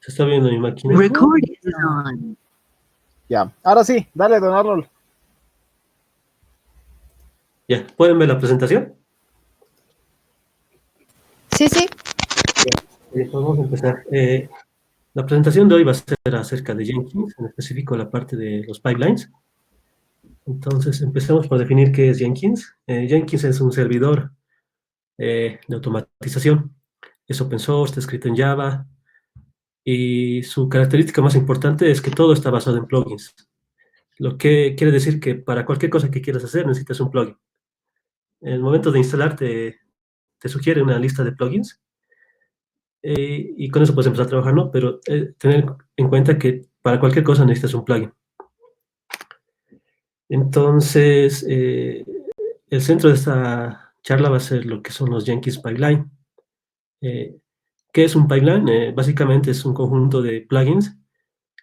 ¿Se está viendo mi máquina? Recording is on. Ya, ahora sí, dale, don Arnold. Ya, ¿pueden ver la presentación? Sí, sí. Pues vamos a empezar. La presentación de hoy va a ser acerca de Jenkins, en específico la parte de los pipelines. Entonces, empecemos por definir qué es Jenkins. Jenkins es un servidor de automatización. Es open source, está escrito en Java, y su característica más importante es que todo está basado en plugins. Lo que quiere decir que para cualquier cosa que quieras hacer necesitas un plugin. En el momento de instalar te sugiere una lista de plugins, y con eso puedes empezar a trabajar, ¿no? Pero tener en cuenta que para cualquier cosa necesitas un plugin. Entonces, el centro de esta charla va a ser lo que son los Jenkins Pipeline. ¿Qué es un pipeline? Básicamente es un conjunto de plugins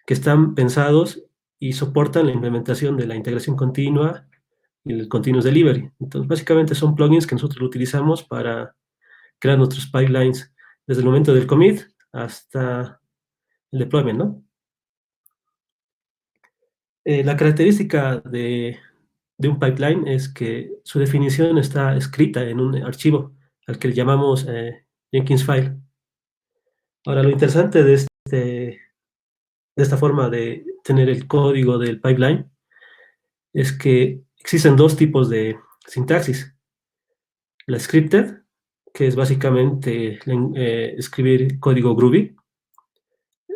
que están pensados y soportan la implementación de la integración continua y el continuous delivery. Entonces, básicamente son plugins que nosotros utilizamos para crear nuestros pipelines desde el momento del commit hasta el deployment, ¿no? La característica de un pipeline es que su definición está escrita en un archivo al que le llamamos Jenkins file. Ahora, lo interesante de esta forma de tener el código del pipeline es que existen dos tipos de sintaxis. La scripted, que es básicamente escribir código Groovy.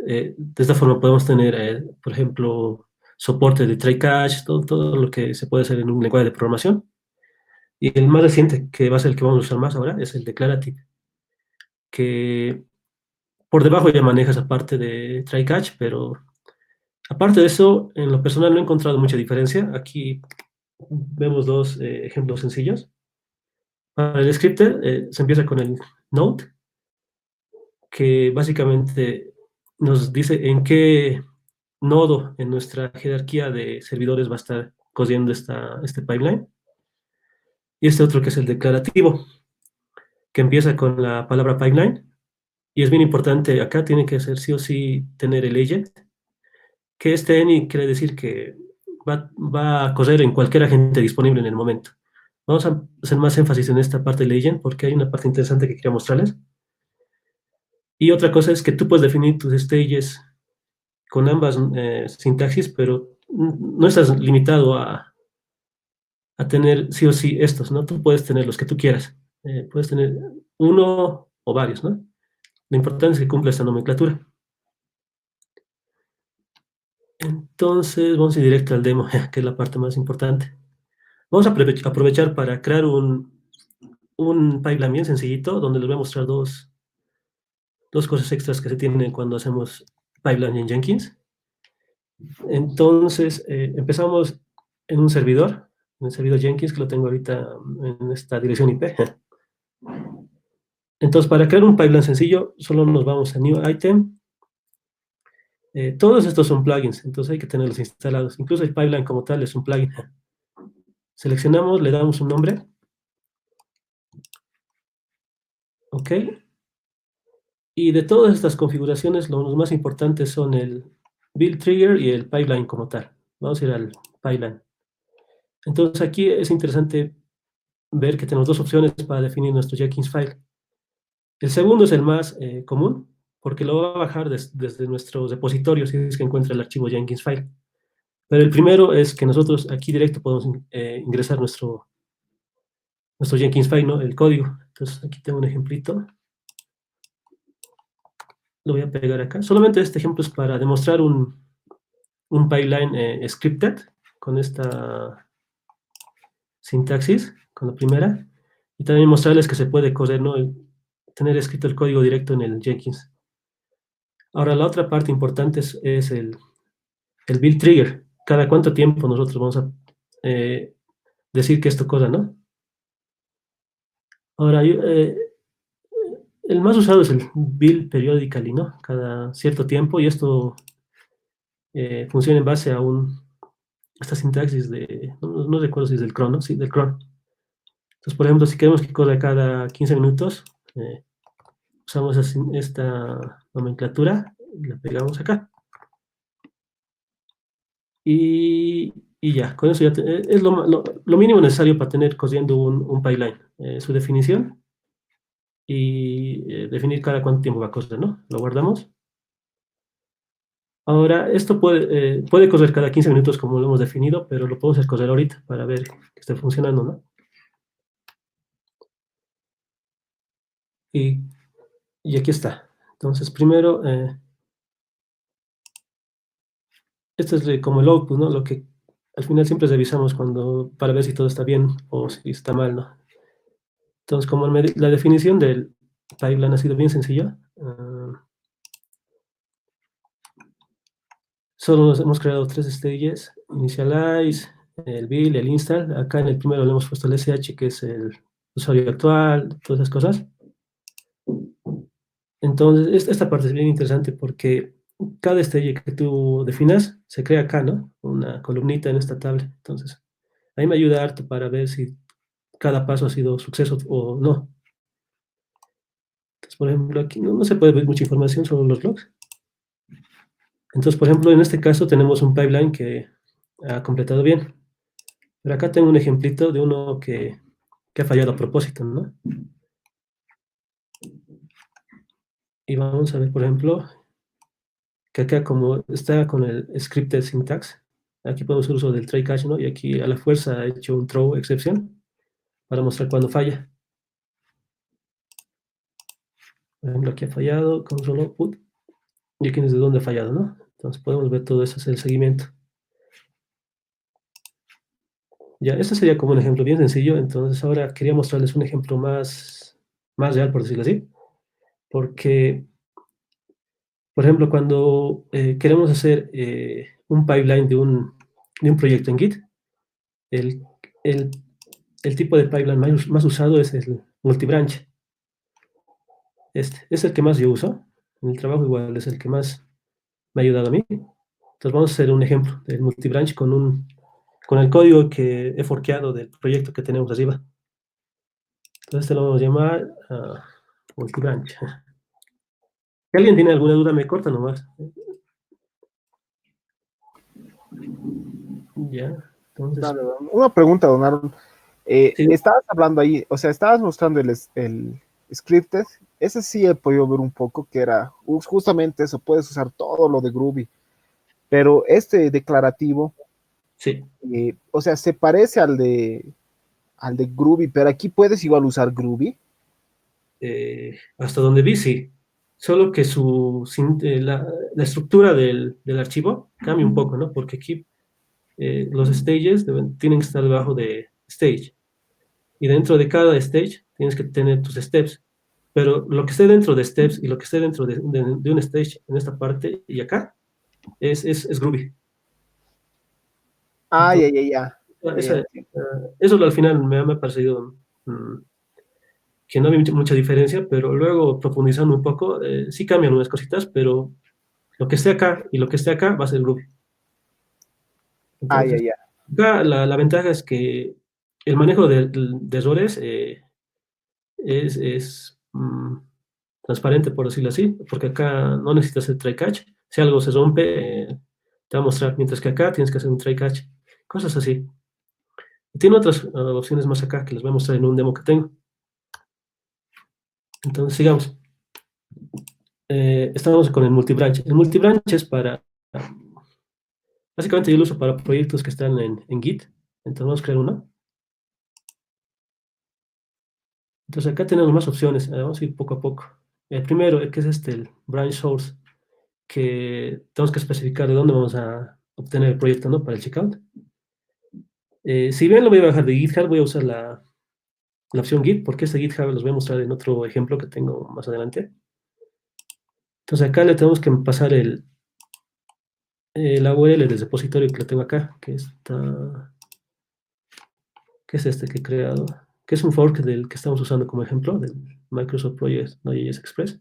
De esta forma podemos tener, por ejemplo, soporte de try catch, todo lo que se puede hacer en un lenguaje de programación. Y el más reciente, que va a ser el que vamos a usar más ahora, es el declarative, que por debajo ya maneja esa parte de try catch, pero aparte de eso, en lo personal no he encontrado mucha diferencia. Aquí vemos dos ejemplos sencillos. Para el scripter se empieza con el node, que básicamente nos dice en qué nodo en nuestra jerarquía de servidores va a estar cosiendo este pipeline. Y este otro que es el declarativo, que empieza con la palabra pipeline. Y es bien importante, acá tiene que ser sí o sí tener el agent, que este any quiere decir que va a correr en cualquier agente disponible en el momento. Vamos a hacer más énfasis en esta parte del agent porque hay una parte interesante que quería mostrarles. Y otra cosa es que tú puedes definir tus stages con ambas sintaxis, pero no estás limitado a tener sí o sí estos, ¿no? Tú puedes tener los que tú quieras. Puedes tener uno o varios, ¿no? Lo importante es que cumpla esta nomenclatura. Entonces, vamos a ir directo al demo, que es la parte más importante. Vamos a aprovechar para crear un pipeline bien sencillito, donde les voy a mostrar dos cosas extras que se tienen cuando hacemos pipeline en Jenkins. Entonces, empezamos en un servidor, en el servidor Jenkins, que lo tengo ahorita en esta dirección IP. Entonces, para crear un pipeline sencillo, solo nos vamos a New Item. Todos estos son plugins, entonces hay que tenerlos instalados. Incluso el pipeline como tal es un plugin. Seleccionamos, le damos un nombre. Ok. Y de todas estas configuraciones, los más importantes son el build trigger y el pipeline como tal. Vamos a ir al pipeline. Entonces aquí es interesante ver que tenemos dos opciones para definir nuestro Jenkins file. El segundo es el más común, porque lo va a bajar desde nuestros repositorios si es que encuentra el archivo Jenkins file. Pero el primero es que nosotros aquí directo podemos ingresar nuestro Jenkins file, ¿no? El código. Entonces aquí tengo un ejemplito. Lo voy a pegar acá. Solamente este ejemplo es para demostrar un pipeline scripted con esta sintaxis, con la primera. Y también mostrarles que se puede correr, ¿no? Tener escrito el código directo en el Jenkins. Ahora, la otra parte importante es el build trigger. Cada cuánto tiempo nosotros vamos a decir que esto corra, ¿no? Ahora, el más usado es el build periodically, ¿no? Cada cierto tiempo, y esto funciona en base a esta sintaxis no recuerdo si es del cron, ¿no? Sí, del cron. Entonces, por ejemplo, si queremos que corra cada 15 minutos, usamos esta nomenclatura, la pegamos acá. Y ya, con eso ya es lo mínimo necesario para tener corriendo un pipeline. Su definición y definir cada cuánto tiempo va a correr, ¿no? Lo guardamos. Ahora, esto puede correr cada 15 minutos como lo hemos definido, pero lo podemos hacer correr ahorita para ver que esté funcionando, ¿no? Y aquí está. Entonces, primero, esto es como el output, ¿no? Lo que al final siempre revisamos para ver si todo está bien o si está mal, ¿no? Entonces, como la definición del pipeline ha sido bien sencilla, solo nos hemos creado 3 stages: initialize, el build, el install. Acá en el primero le hemos puesto el SH, que es el usuario actual, todas esas cosas. Entonces, esta parte es bien interesante porque cada stage que tú definas se crea acá, ¿no? Una columnita en esta tabla. Entonces, ahí me ayuda harto para ver si cada paso ha sido suceso o no. Entonces, por ejemplo, aquí no se puede ver mucha información sobre los logs. Entonces, por ejemplo, en este caso tenemos un pipeline que ha completado bien. Pero acá tengo un ejemplito de uno que ha fallado a propósito, ¿no? Y vamos a ver, por ejemplo, que acá como está con el scripted syntax, aquí podemos hacer uso del try catch, ¿no? Y aquí a la fuerza he hecho un throw exception para mostrar cuando falla. Por ejemplo, aquí ha fallado, console output, y aquí es de dónde ha fallado, ¿no? Entonces podemos ver todo eso, es el seguimiento. Ya, este sería como un ejemplo bien sencillo. Entonces ahora quería mostrarles un ejemplo más real, por decirlo así, porque, por ejemplo, cuando queremos hacer un pipeline de un proyecto en Git, el, el, el tipo de pipeline más usado es el multibranch. Este es el que más yo uso. En el trabajo igual es el que más me ha ayudado a mí. Entonces vamos a hacer un ejemplo del multibranch con el código que he forkeado del proyecto que tenemos arriba. Entonces este lo vamos a llamar multibranch. Si alguien tiene alguna duda, me corta nomás. Ya, entonces, Dale, una pregunta, don Aaron. sí, Estabas hablando ahí, o sea, estabas mostrando el scripted. Ese sí he podido ver un poco, que era justamente eso, puedes usar todo lo de Groovy, pero este declarativo, sí. o sea, se parece al de Groovy, pero aquí puedes igual usar Groovy. Hasta donde vi, sí. Solo que la estructura del archivo cambia un poco, ¿no? Porque aquí los stages tienen que estar debajo de stage. Y dentro de cada stage tienes que tener tus steps. Pero lo que esté dentro de steps y lo que esté dentro de un stage en esta parte y acá es Groovy. Ah, ya, Entonces, ya, ya. Ya, ya, entiendo. eso al final me ha parecido que no había mucha diferencia, pero luego profundizando un poco, sí cambian unas cositas, pero lo que esté acá y lo que esté acá va a ser Groovy. Ah, ya, Entonces, ya. acá la ventaja es que el manejo de errores es transparente, por decirlo así, porque acá no necesitas el try catch. Si algo se rompe, te va a mostrar, mientras que acá tienes que hacer un try catch. Cosas así. Tiene otras opciones más acá que les voy a mostrar en un demo que tengo. Entonces, sigamos. Estamos con el multibranch. El multibranch es básicamente yo lo uso para proyectos que están en Git. Entonces vamos a crear uno. Entonces acá tenemos más opciones. Vamos a ir poco a poco. El primero, que es el branch source, que tenemos que especificar de dónde vamos a obtener el proyecto, ¿no? Para el checkout. Si bien lo voy a bajar de GitHub, voy a usar la opción Git, porque este GitHub los voy a mostrar en otro ejemplo que tengo más adelante. Entonces acá le tenemos que pasar la URL del repositorio que lo tengo acá, que es este que he creado, que es un fork del que estamos usando como ejemplo, del Microsoft Project Node.js Express.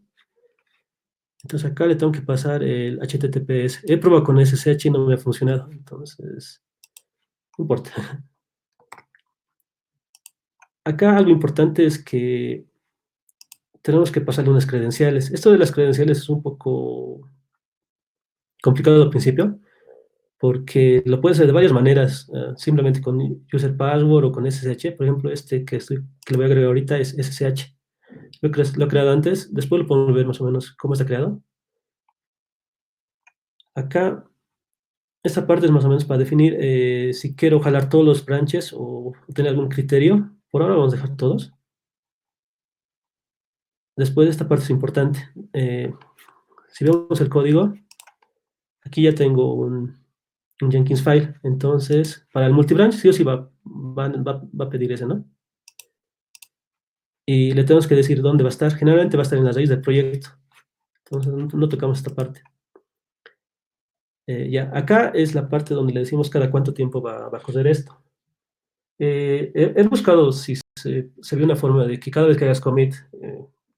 Entonces acá le tengo que pasar el HTTPS. He probado con SSH y no me ha funcionado, entonces no importa. Acá algo importante es que tenemos que pasarle unas credenciales. Esto de las credenciales es un poco complicado al principio, porque lo puedes hacer de varias maneras, simplemente con user password o con SSH. Por ejemplo, este que le voy a agregar ahorita es SSH. Lo he creado antes, después lo podemos ver más o menos cómo está creado. Acá, esta parte es más o menos para definir si quiero jalar todos los branches o tener algún criterio. Por ahora vamos a dejar todos. Después esta parte es importante. Si vemos el código, aquí ya tengo un Jenkins file. Entonces, para el multibranch sí o sí va a pedir ese, ¿no? Y le tenemos que decir dónde va a estar. Generalmente va a estar en la raíz del proyecto. Entonces, no tocamos esta parte. Ya, acá es la parte donde le decimos cada cuánto tiempo va a correr esto. He buscado si se ve una forma de que cada vez que hagas commit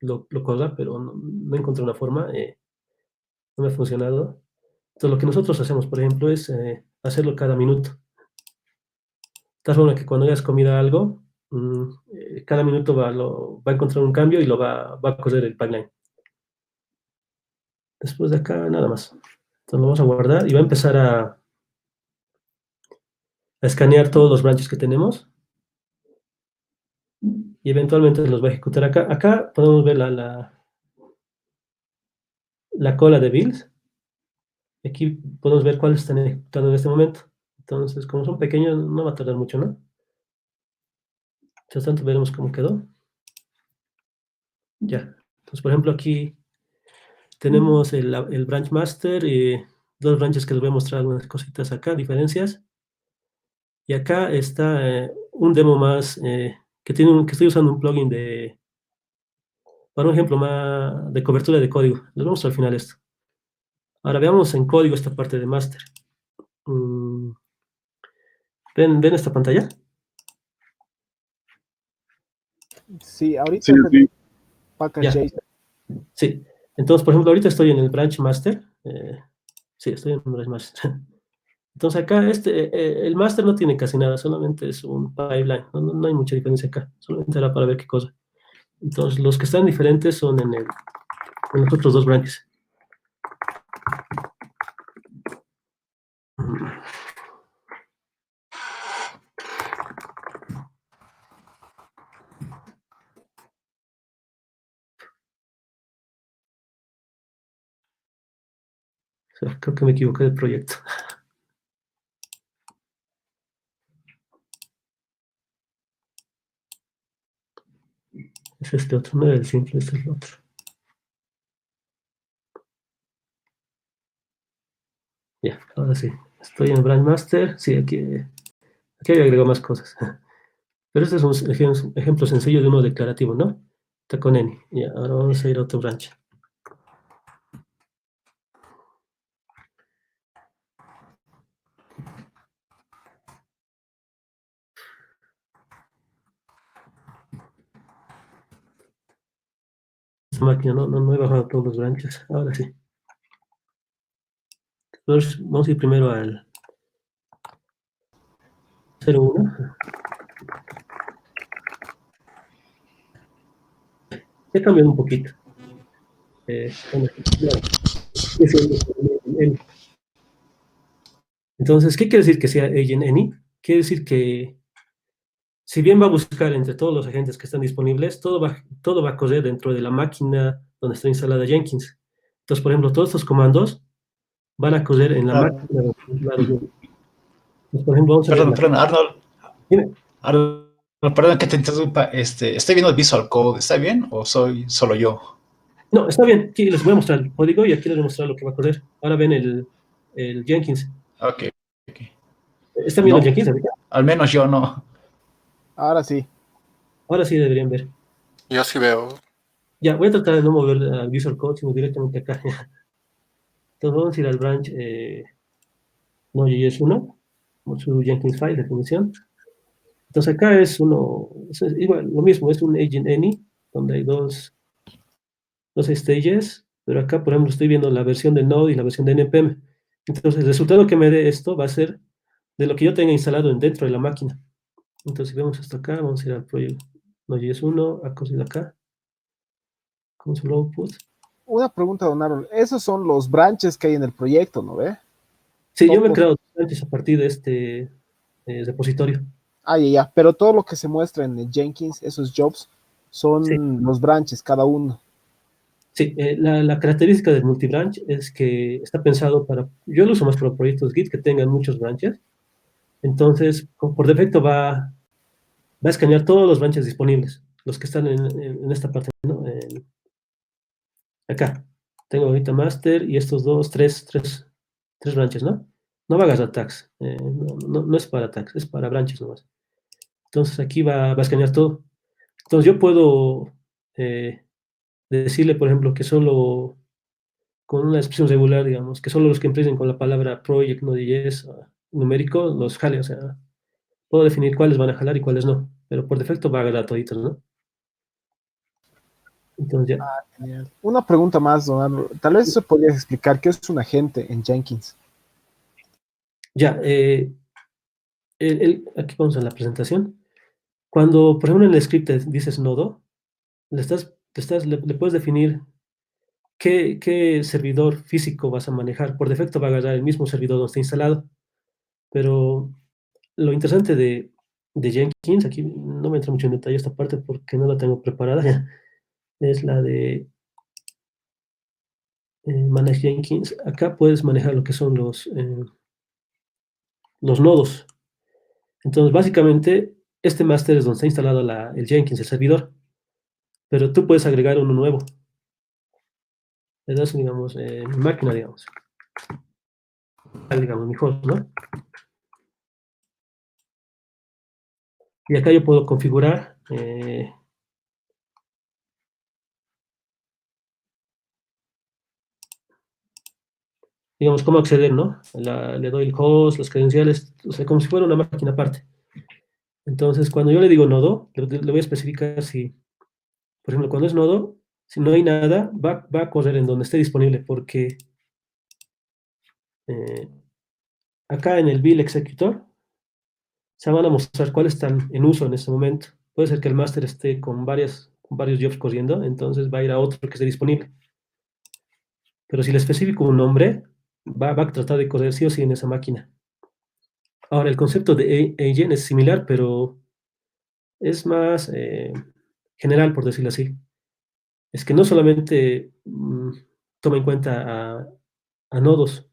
lo corra, pero no encontré una forma, no me ha funcionado. Entonces, lo que nosotros hacemos, por ejemplo, es hacerlo cada minuto. De tal forma que cuando hayas comido algo, cada minuto va a encontrar un cambio y va a correr el pipeline. Después de acá, nada más. Entonces, lo vamos a guardar y va a empezar a escanear todos los branches que tenemos. Y eventualmente los va a ejecutar acá. Acá podemos ver la cola de builds. Aquí podemos ver cuáles están ejecutando en este momento. Entonces, como son pequeños, no va a tardar mucho, ¿no? Mientras tanto, veremos cómo quedó. Ya. Entonces, por ejemplo, aquí tenemos el branch master y dos branches que les voy a mostrar algunas cositas acá, diferencias. Y acá está un demo más que estoy usando un plugin para un ejemplo más de cobertura de código. Les voy a mostrar al final esto. Ahora veamos en código esta parte de master. ¿Ven esta pantalla? Sí, ahorita Sí, es el sí. package Ya, sí. Entonces, por ejemplo, ahorita estoy en el branch master. Sí, estoy en el branch master. Entonces acá el master no tiene casi nada, solamente es un pipeline. No hay mucha diferencia acá, solamente era para ver qué cosa. Entonces los que están diferentes son en los otros dos branches. O sea, creo que me equivoqué de proyecto. Es este otro, no era el simple, este es el otro. Ya, ahora sí. Estoy en branch master. Sí, aquí agrego más cosas. Pero este es un ejemplo sencillo de uno declarativo, ¿no? Está con any. Ya, ahora vamos a ir a otro branch. Esta máquina no he bajado todos los branches. Ahora sí. Entonces, vamos a ir primero al 01. He cambiado un poquito. Bueno, entonces, ¿qué quiere decir que sea agent any? Quiere decir que si bien va a buscar entre todos los agentes que están disponibles, todo va a correr dentro de la máquina donde está instalada Jenkins. Entonces, por ejemplo, todos estos comandos van a correr en la Claro. máquina donde está instalado Jenkins. Entonces, por ejemplo, vamos a ver Perdón, Arnold. Dime. Arnold, perdón que te interrumpa. Estoy viendo el Visual Code. ¿Está bien o soy solo yo? No, está bien. Aquí les voy a mostrar el código y aquí les voy a mostrar lo que va a correr. Ahora ven el Jenkins. Ok. ¿Están viendo el No, Jenkins ahorita? al menos yo no. ahora sí. Ahora sí deberían ver. Yo sí veo. Ya, voy a tratar de no mover al Visual Code, sino directamente acá. Entonces vamos a ir al branch Node.js 1, con su Jenkins file, definición. Entonces acá es igual, lo mismo, es un agent any, donde hay dos stages, pero acá, por ejemplo, estoy viendo la versión de Node y la versión de NPM. Entonces el resultado que me dé esto va a ser de lo que yo tenga instalado dentro de la máquina. Entonces si vemos esto acá, vamos a ir al proyecto Node.js 1, a conseguir acá, console output. una pregunta, don Aaron. Esos son los branches que hay en el proyecto, ¿no ve? Sí, yo me he Todos. creado antes a partir de este repositorio. Ah, ya, ya. Pero todo lo que se muestra en el Jenkins, esos jobs, Sí, son los branches, cada uno. sí, la característica del multibranch es que está pensado para, yo lo uso más para proyectos Git que tengan muchos branches, entonces por defecto va a escanear todos los branches disponibles, los que están en esta parte, ¿no? Acá. Tengo ahorita master y estos dos, tres branches, ¿no? No va a agarrar tags, no es para tags, es para branches nomás. Entonces aquí va a escanear todo. Entonces yo puedo decirle, por ejemplo, que solo con una expresión regular, digamos, que solo los que empiecen con la palabra project, Node.js, numérico, los jale, o sea, puedo definir cuáles van a jalar y cuáles no, pero por defecto va a agarrar toditos, ¿no? Entonces ya, Genial. Una pregunta más, don Aaron. Tal vez se podrías explicar qué es un agente en Jenkins. ya, aquí vamos a la presentación. Cuando, por ejemplo, en el script dices nodo, le puedes definir qué servidor físico vas a manejar. Por defecto va a agarrar el mismo servidor donde está instalado, pero lo interesante de Jenkins, aquí no me entra mucho en detalle esta parte porque no la tengo preparada ya, es la de Manage Jenkins. Acá puedes manejar lo que son los nodos. Entonces, básicamente, este master es donde está instalado el Jenkins, el servidor, pero tú puedes agregar uno nuevo. Le das, digamos, mi máquina, digamos, mi host, ¿no? Y acá yo puedo configurar, digamos, cómo acceder, ¿no? Le doy el host, las credenciales, o sea, como si fuera una máquina aparte. Entonces, cuando yo le digo nodo, le voy a especificar si, por ejemplo, cuando es nodo, si no hay nada, va a correr en donde esté disponible, porque eh, acá en el build executor se van a mostrar cuáles están en uso en este momento. Puede ser que el master esté con varios jobs corriendo, entonces va a ir a otro que esté disponible. Pero si le especifico un nombre, va a tratar de correr sí o sí en esa máquina. Ahora, el concepto de agent es similar, pero es más general, por decirlo así. Es que no solamente toma en cuenta a nodos,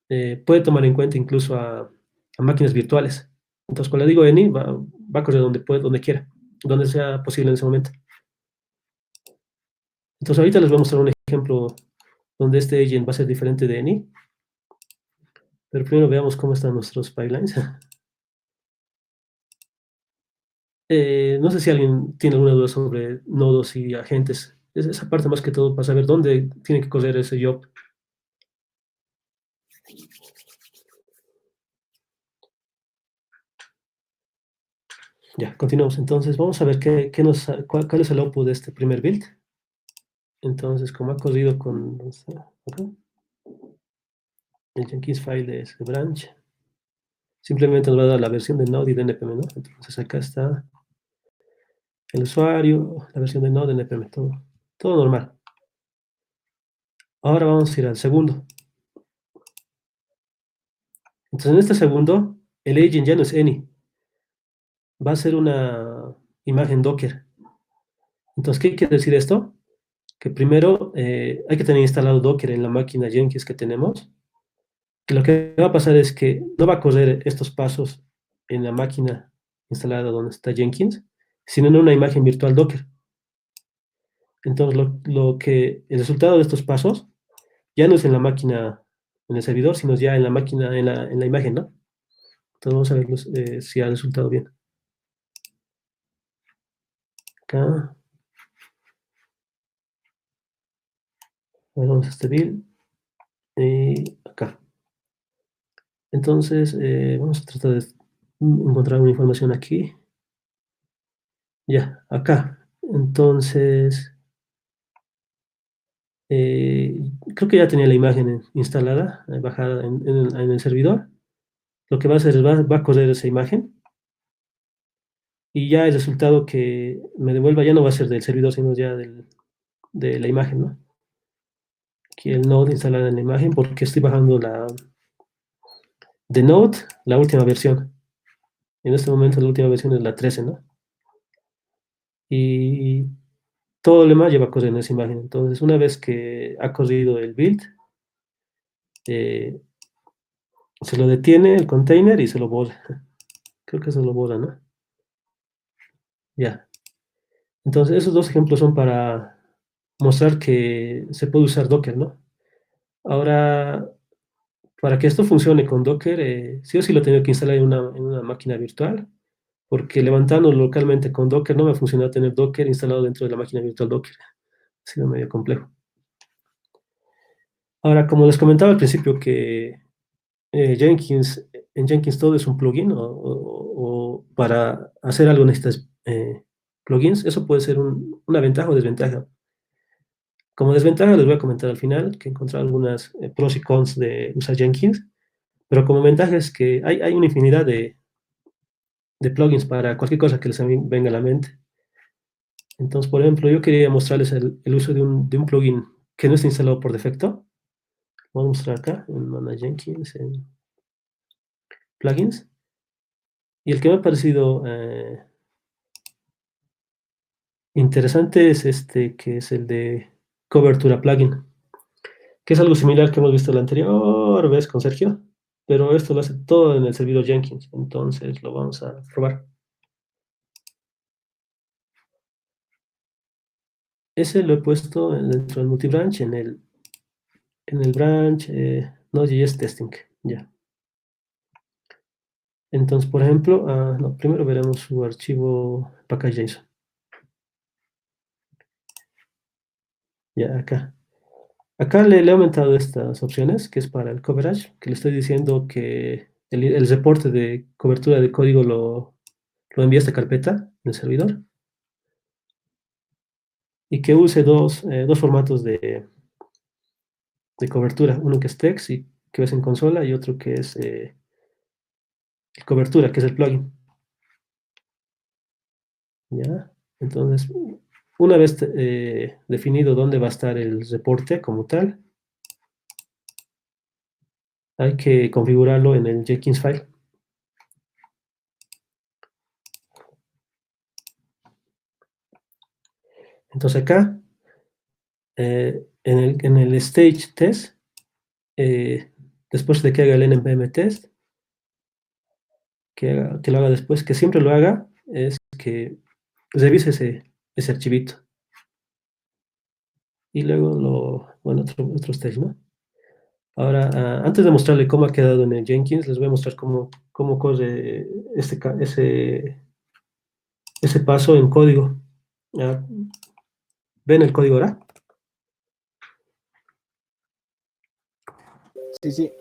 puede tomar en cuenta incluso a máquinas virtuales. Entonces, cuando le digo any, va a correr donde quiera, donde sea posible en ese momento. Entonces, ahorita les voy a mostrar un ejemplo donde este agent va a ser diferente de any, pero primero veamos cómo están nuestros pipelines. No sé si alguien tiene alguna duda sobre nodos y agentes. Es esa parte más que todo para saber dónde tiene que correr ese job. Ya, continuamos. Entonces, vamos a ver cuál es el output de este primer build. Entonces, como ha corrido con acá, el Jenkins file de ese branch, simplemente nos va a dar la versión de Node y de npm, ¿no? Entonces, acá está el usuario, la versión de Node, npm, todo normal. Ahora vamos a ir al segundo. Entonces, en este segundo, el agent ya no es any, va a ser una imagen Docker. Entonces, ¿qué quiere decir esto? Que primero hay que tener instalado Docker en la máquina Jenkins que tenemos. Que lo que va a pasar es que no va a correr estos pasos en la máquina instalada donde está Jenkins, sino en una imagen virtual Docker. Entonces, el resultado de estos pasos ya no es en la máquina, en el servidor, sino ya en la máquina, en la imagen, ¿no? Entonces, vamos a ver si ha resultado bien. Acá, vamos a este build. Y acá. Entonces, vamos a tratar de encontrar una información aquí. Ya, acá. Entonces, eh, creo que ya tenía la imagen instalada, bajada en el servidor. Lo que va a hacer es va a correr esa imagen y ya el resultado que me devuelva ya no va a ser del servidor, sino ya de la imagen, ¿no? aquí el Node instalado en la imagen porque estoy bajando de Node, la última versión. En este momento la última versión es la 13, ¿no? Y todo lo demás lleva a correr en esa imagen. Entonces, una vez que ha corrido el build, eh, se lo detiene el container y se lo borra. Creo que se lo borra, ¿no? Ya. Entonces, esos dos ejemplos son para mostrar que se puede usar Docker, ¿no? Ahora, para que esto funcione con Docker, sí o sí lo tengo que instalar en una máquina virtual, porque levantando localmente con Docker no me ha funcionado tener Docker instalado dentro de la máquina virtual Docker. Ha sido medio complejo. Ahora, como les comentaba al principio que en Jenkins todo es un plugin o para hacer algo necesitas plugins, eso puede ser una ventaja o desventaja. Como desventaja les voy a comentar al final que he encontrado algunas pros y cons de usar Jenkins, pero como ventaja es que hay una infinidad de plugins para cualquier cosa que les venga a la mente. Entonces, por ejemplo, yo quería mostrarles el uso de un plugin que no está instalado por defecto. Voy a mostrar acá en Mana Jenkins, en plugins. Y el que me ha parecido interesante es este, que es el de cobertura plugin, que es algo similar que hemos visto la anterior vez con Sergio, pero esto lo hace todo en el servidor Jenkins. Entonces lo vamos a probar. Ese lo he puesto dentro del multibranch, en el branch Node.js testing. Ya. Entonces, por ejemplo, no, primero veremos su archivo package.json. Ya, acá. Acá le he aumentado estas opciones, que es para el coverage, que le estoy diciendo que el reporte de cobertura de código lo envía a esta carpeta en el servidor y que use dos formatos de cobertura, uno que es text y que ves en consola y otro que es cobertura, que es el plugin. ¿Ya? Entonces, una vez definido dónde va a estar el reporte como tal, hay que configurarlo en el Jenkins file. Entonces acá, en el stage test, después de que haga el npm test, que lo haga después, que siempre lo haga, es que revise ese archivito. Y luego bueno, otro stage, ¿no? Ahora, antes de mostrarle cómo ha quedado en el Jenkins, les voy a mostrar cómo corre ese paso en código. Ah, ¿ven el código ahora? Sí, sí.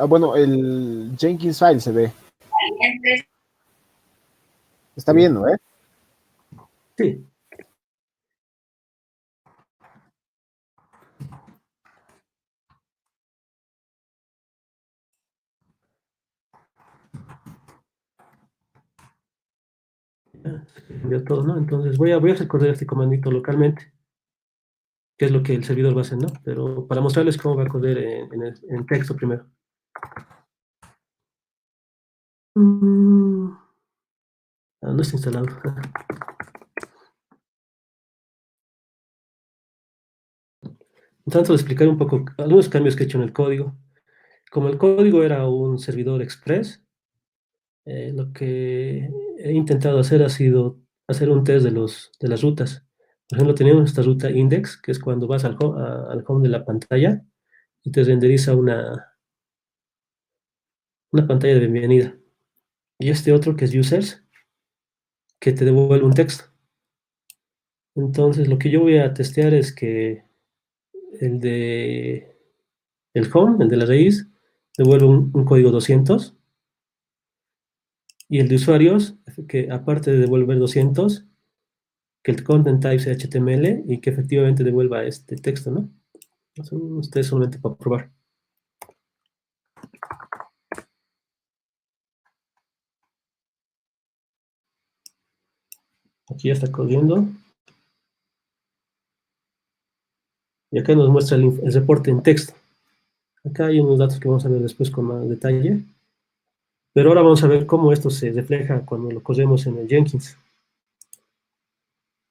Bueno, el Jenkins file se ve. Está Ya. viendo, ¿eh? Sí. Ya, se envió todo, ¿no? Entonces voy a recordar este comandito localmente, que es lo que el servidor va a hacer, ¿no? Pero para mostrarles cómo va a correr en texto primero. Mm, no está instalado. Trato de explicar un poco algunos cambios que he hecho en el código. Como el código era un servidor express, lo que he intentado hacer ha sido hacer un test de las rutas. Por ejemplo, teníamos esta ruta index, que es cuando vas al home de la pantalla y te renderiza una pantalla de bienvenida. Y este otro que es users, que te devuelve un texto. Entonces, lo que yo voy a testear es que el de el home, el de la raíz, devuelve un código 200 y el de usuarios, que aparte de devolver 200, que el content type sea HTML y que efectivamente devuelva este texto, ¿no? Son ustedes solamente para probar. Aquí ya está corriendo. Y acá nos muestra el reporte en texto. Acá hay unos datos que vamos a ver después con más detalle. Pero ahora vamos a ver cómo esto se refleja cuando lo corremos en el Jenkins.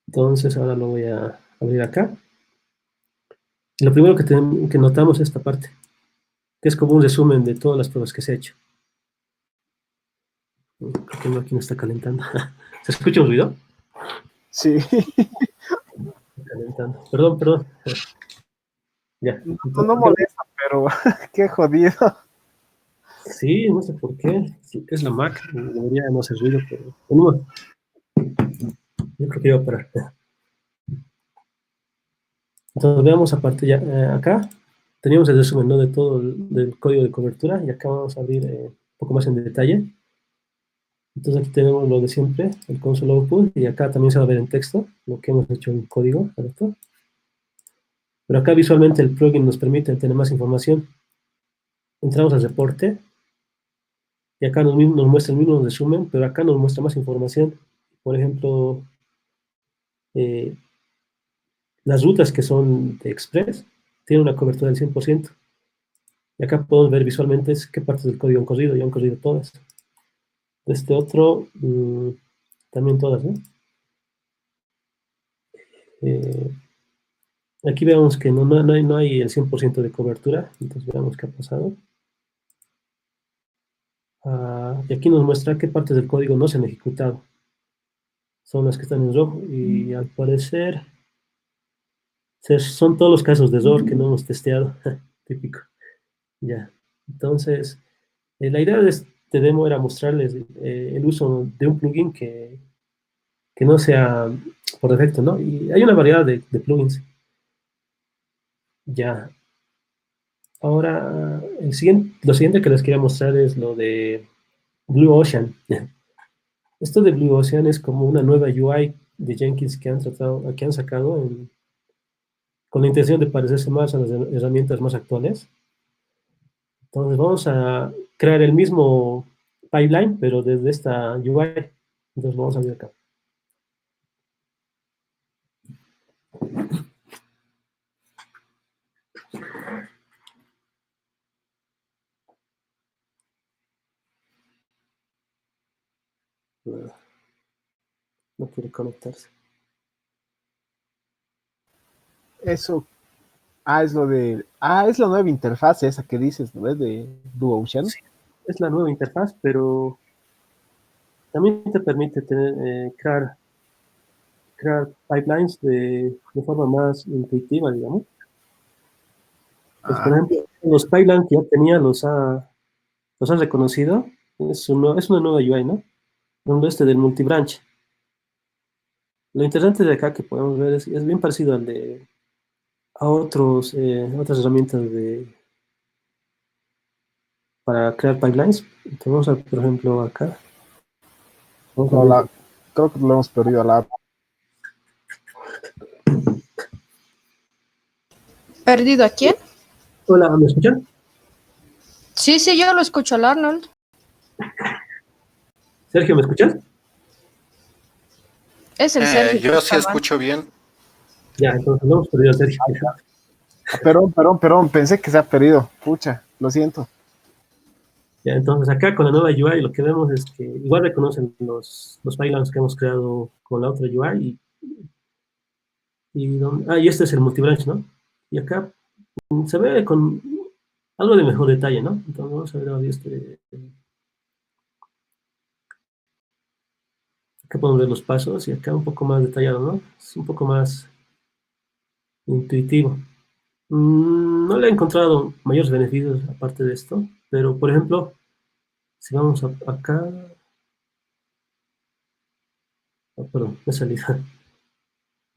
Entonces ahora lo voy a abrir acá. Y lo primero que notamos es esta parte, que es como un resumen de todas las pruebas que se ha hecho. Creo que la máquina está calentando. ¿Se escucha un ruido? Sí, Calentando. Perdón, perdón. Ya. no molesta, pero qué jodido. Sí, no sé por qué. Sí, es la Mac. Debería no hacer ruido, pero bueno, yo creo que iba a parar. Entonces veamos aparte ya acá. Teníamos el resumen, ¿no? De todo del código de cobertura y acá vamos a abrir un poco más en detalle. Entonces aquí tenemos lo de siempre, el console output, y acá también se va a ver en texto lo que hemos hecho en código, ¿correcto? Pero acá visualmente el plugin nos permite tener más información. Entramos al reporte y acá nos muestra el mismo resumen, pero acá nos muestra más información. Por ejemplo, eh, las rutas que son de Express tienen una cobertura del 100%. Y acá podemos ver visualmente qué partes del código han corrido, y han corrido todas. Este otro, también todas, ¿no? Eh, Aquí vemos que no hay el 100% de cobertura, entonces veamos qué ha pasado. Y aquí nos muestra qué partes del código no se han ejecutado. Son las que están en rojo y al parecer son todos los casos de error que no hemos testeado. Típico. Ya. Entonces, la idea de este demo era mostrarles el uso de un plugin que no sea por defecto, ¿no? Y hay una variedad de plugins. Ya. Ahora, lo siguiente que les quería mostrar es lo de Blue Ocean. Esto de Blue Ocean es como una nueva UI de Jenkins que han sacado con la intención de parecerse más a las herramientas más actuales. Entonces vamos a crear el mismo pipeline, pero desde esta UI. Entonces lo vamos a ver acá. No quiere conectarse. Eso, es la nueva interfaz esa que dices, ¿no? Es de Blue Ocean. Sí, es la nueva interfaz, pero también te permite crear pipelines de forma más intuitiva, digamos. Pues, por ejemplo, los pipelines que ya tenía los ha reconocido. Es una nueva UI, ¿no? Por ejemplo, este del multibranch. Lo interesante de acá que podemos ver es bien parecido a otras herramientas para crear pipelines. Entonces, vamos a ver, por ejemplo, acá. Vamos a No, ver. creo que lo hemos perdido a la. ¿Perdido a quién? Hola, ¿me escuchan? Sí, sí, yo lo escucho al Arnold. Sergio, ¿me escuchas? Es el Sergio. Yo sí escucho bien. Ya, entonces lo hemos perdido a Sergio. Perdón, pensé que se ha perdido. Pucha, lo siento. Ya, entonces acá con la nueva UI lo que vemos es que igual reconocen los pipelines que hemos creado con la otra UI y este es el multibranch, ¿no? Y acá se ve con algo de mejor detalle, ¿no? Entonces vamos a ver ahora acá podemos ver los pasos y acá un poco más detallado, ¿no? Es un poco más intuitivo. No le he encontrado mayores beneficios aparte de esto, pero por ejemplo, si vamos acá, perdón, me salí.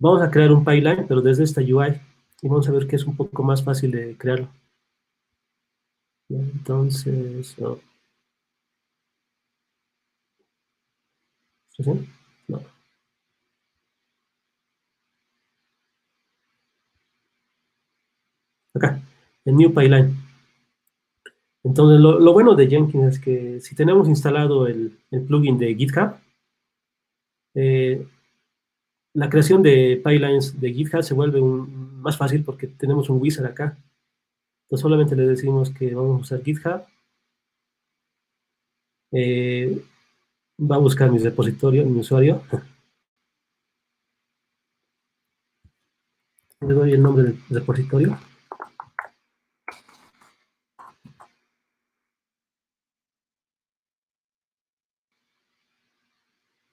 Vamos a crear un pipeline, pero desde esta UI, y vamos a ver que es un poco más fácil de crearlo. Entonces, ¿sí? No. Acá, el New Pipeline. Entonces, lo bueno de Jenkins es que si tenemos instalado el plugin de GitHub, la creación de pipelines de GitHub se vuelve más fácil porque tenemos un wizard acá. Entonces solamente le decimos que vamos a usar GitHub. Va a buscar mi repositorio, mi usuario. Le doy el nombre del repositorio.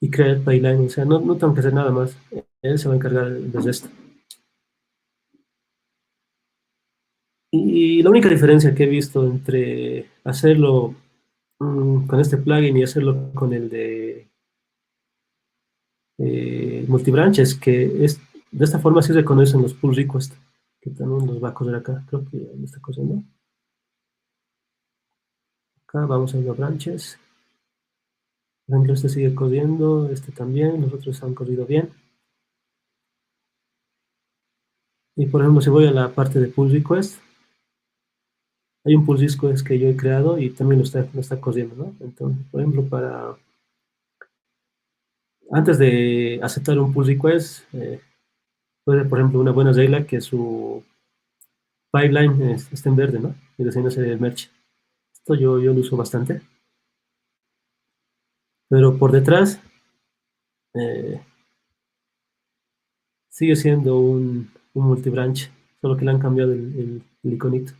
Y crear pipeline, o sea, no tengo que hacer nada más. Él se va a encargar de esto. Y la única diferencia que he visto entre hacerlo con este plugin y hacerlo con el de multibranch es que de esta forma sí reconocen los pull requests, que también los va a correr acá. Creo que me está corriendo. Acá vamos a ir a branches. Por ejemplo, este sigue corriendo, este también, los otros han corrido bien. Y por ejemplo, si voy a la parte de pull request, hay un pull request que yo he creado y también lo está corriendo, ¿no? Entonces, por ejemplo, antes de aceptar un pull request, puede, por ejemplo, una buena regla que su pipeline esté en verde, ¿no? Y recién hacer el merge. Esto yo lo uso bastante. Pero por detrás, eh, sigue siendo un multibranch, solo que le han cambiado el iconito.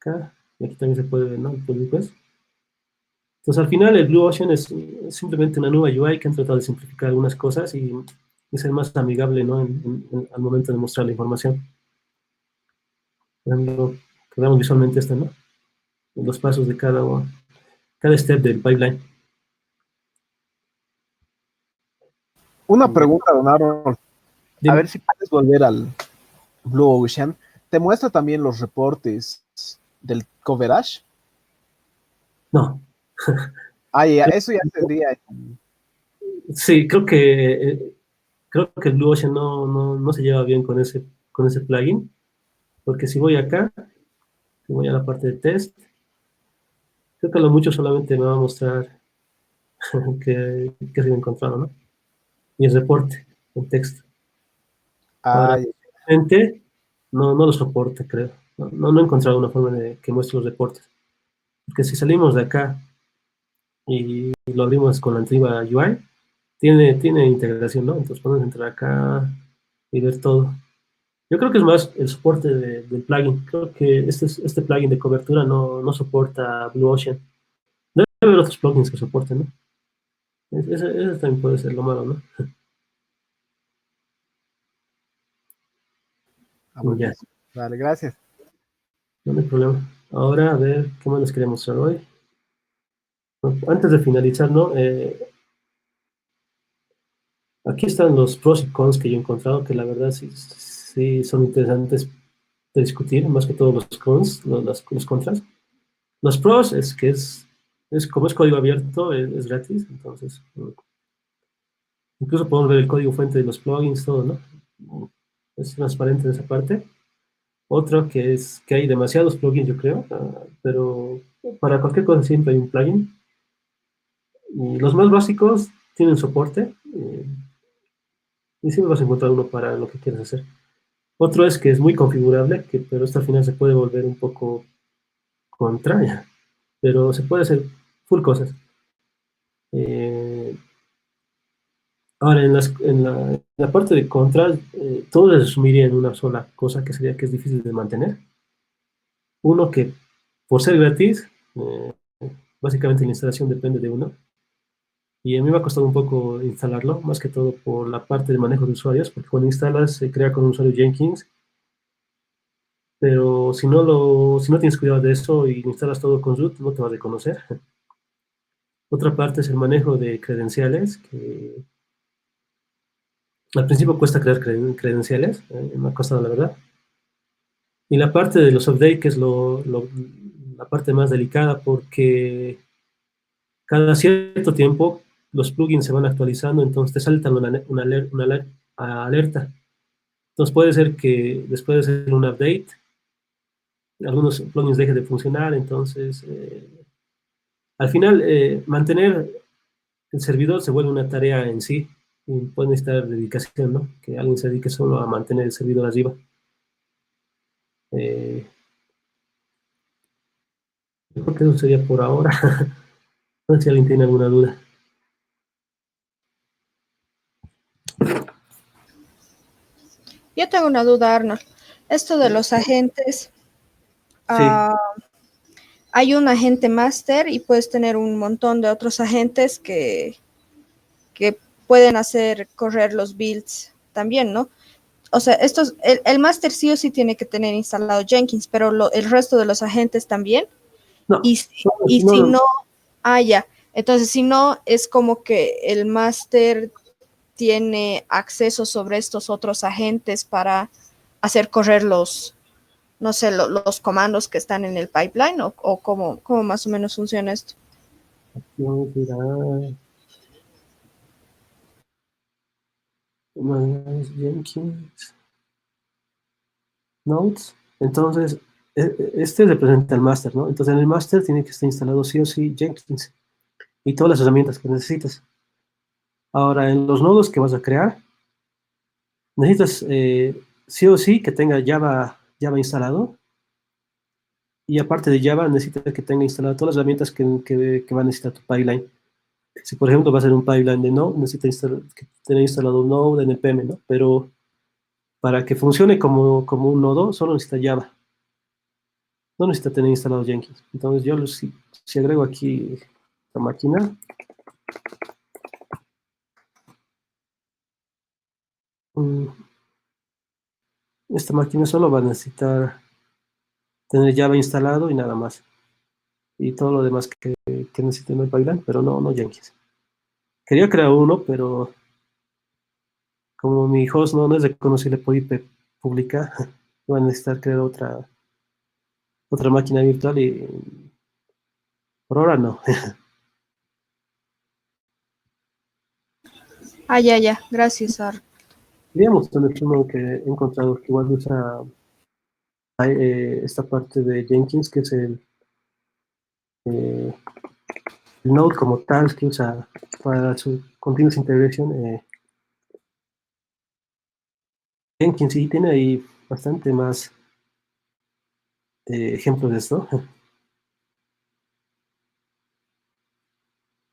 Acá, y aquí también se puede ver, ¿no? El pull request. Entonces, al final, el Blue Ocean es simplemente una nueva UI que han tratado de simplificar algunas cosas y ser más amigable, ¿no? Al momento de mostrar la información. Por ejemplo, que veamos visualmente esto, ¿no? Los pasos de cada step del pipeline. Una pregunta, don Arnold. A Dime. ver si puedes volver al Blue Ocean. ¿Te muestra también los reportes del coverage? No. Ah, ya, eso ya tendría. Sí, creo que el Blue Ocean no se lleva bien con ese plugin, porque si voy acá, si voy a la parte de test, creo que a lo mucho solamente me va a mostrar que se ha encontrado, ¿no? Y el reporte, en texto. Ah, Ahora, ya. realmente, no lo soporta, creo. No he encontrado una forma de que muestre los reportes. Porque si salimos de acá y lo abrimos con la antigua UI, tiene integración, ¿no? Entonces podemos entrar acá y ver todo. Yo creo que es más el soporte del plugin. Creo que este plugin de cobertura no soporta Blue Ocean. Debe haber otros plugins que soporten, ¿no? Ese también puede ser lo malo, ¿no? Ah, Ya, buenísimo. Vale, gracias. no hay problema. Ahora, a ver, ¿qué más les quería mostrar hoy? Antes de finalizar, ¿no? Aquí están los pros y cons que yo he encontrado, que la verdad sí son interesantes de discutir, más que todos los cons, los contras. Los pros es que como es código abierto, es gratis, entonces incluso podemos ver el código fuente de los plugins, todo, ¿no? Es transparente en esa parte. Otro que es que hay demasiados plugins, yo creo, pero para cualquier cosa siempre hay un plugin. Y los más básicos tienen soporte y siempre vas a encontrar uno para lo que quieres hacer. Otro es que es muy configurable, pero esto al final se puede volver un poco contraria, pero se puede hacer full cosas. Eh, Ahora, en la parte de contras, todo se resumiría en una sola cosa, que sería que es difícil de mantener. Uno, que por ser gratis, básicamente la instalación depende de uno. Y a mí me ha costado un poco instalarlo, más que todo por la parte de manejo de usuarios, porque cuando instalas se crea con un usuario Jenkins, pero si no tienes cuidado de eso y instalas todo con root, no te va a reconocer. Otra parte es el manejo de credenciales, que al principio cuesta crear credenciales, me ha costado la verdad. Y la parte de los updates, que es la parte más delicada, porque cada cierto tiempo los plugins se van actualizando, entonces te saltan una alerta. Entonces puede ser que después de hacer un update, algunos plugins dejen de funcionar, entonces al final mantener el servidor se vuelve una tarea en sí. y puede necesitar dedicación, ¿no? Que alguien se dedique solo a mantener el servidor arriba. Eh, yo creo que eso sería por ahora. No sé si alguien tiene alguna duda. Yo tengo una duda, Arnold. Esto de los agentes, Sí, ah, hay un agente máster y puedes tener un montón de otros agentes que pueden hacer correr los builds también, ¿no? O sea, el máster sí o sí tiene que tener instalado Jenkins, pero el resto de los agentes también. no, Y si no, no, ya. Entonces, si no, es como que el máster tiene acceso sobre estos otros agentes para hacer correr no sé, los comandos que están en el pipeline o cómo más o menos funciona esto. no dirá más Jenkins Notes. Entonces, este representa el máster, ¿no? Entonces, en el máster tiene que estar instalado sí o sí Jenkins y todas las herramientas que necesitas. Ahora, en los nodos que vas a crear, necesitas sí o sí que tenga Java instalado. Y aparte de Java, necesita que tenga instaladas todas las herramientas que va a necesitar tu pipeline. Si, por ejemplo, va a ser un pipeline de Node, necesita que tener instalado Node en el PM, ¿no? Pero para que funcione como un nodo, solo necesita Java. No necesita tener instalado Jenkins. Entonces, si agrego aquí la máquina, mm, esta máquina solo va a necesitar tener Java instalado y nada más. Y todo lo demás que necesita en el pipeline, pero no Jenkins. Quería crear uno, pero como mi host no es reconocible por IP pública, voy a necesitar crear otra máquina virtual y por ahora no. Ya. Gracias, Ar. Digamos, tener uno que he encontrado que igual usa esta parte de Jenkins, que es eh, el Node como tal, que usa para su continuous integration. Jenkins sí tiene ahí bastante más ejemplos de esto.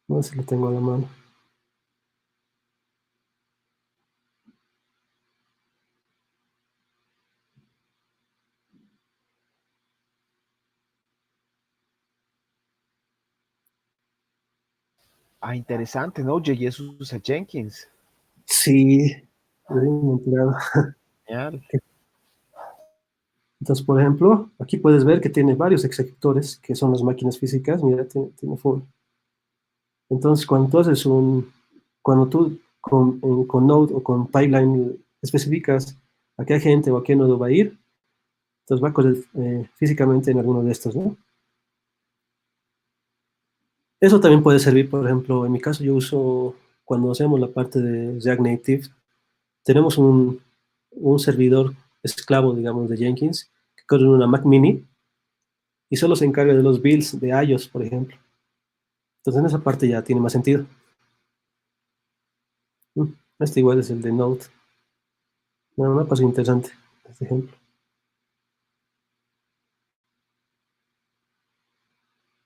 No sé si lo tengo a la mano. Ah, interesante, ¿no? Node.js usa Jenkins. Sí, bien empleado. Genial. Entonces, por ejemplo, aquí puedes ver que tiene varios executores, que son las máquinas físicas. Mira, tiene full. Entonces, cuando tú con Node o con Pipeline especificas a qué agente o a qué nodo va a ir, entonces va a correr físicamente en alguno de estos, ¿no? Eso también puede servir, por ejemplo, en mi caso yo uso, cuando hacemos la parte de React Native, tenemos un servidor esclavo, digamos, de Jenkins, que corre en una Mac mini y solo se encarga de los builds de iOS, por ejemplo. Entonces en esa parte ya tiene más sentido. Mm, Este igual es el de Node. No, una cosa interesante, este ejemplo.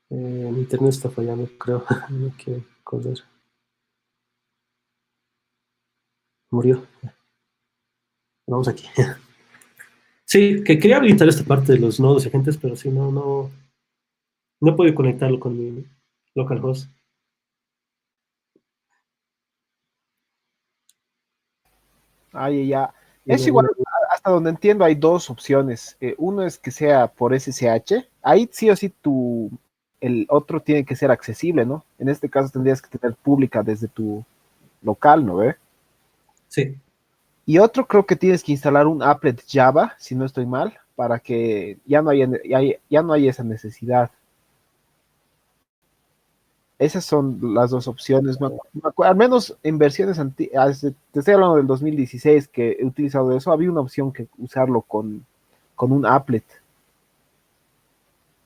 Mi internet está fallando, creo. No quiero correr. Murió. Vamos aquí. Sí, que quería habilitar esta parte de los nodos y agentes, pero sí, no puedo conectarlo con mi localhost. Ay, ya. Tiene Es igual, alguna- hasta donde entiendo, hay dos opciones. Uno es que sea por SSH. Ahí sí o sí el otro tiene que ser accesible, ¿no? En este caso tendrías que tener pública desde tu local, ¿no ve? Sí, Y otro creo que tienes que instalar un applet Java, si no estoy mal, para que ya no haya esa necesidad. Esas son las dos opciones. Al menos en versiones antiguas, te estoy hablando del 2016 que he utilizado eso, había una opción que usarlo con un applet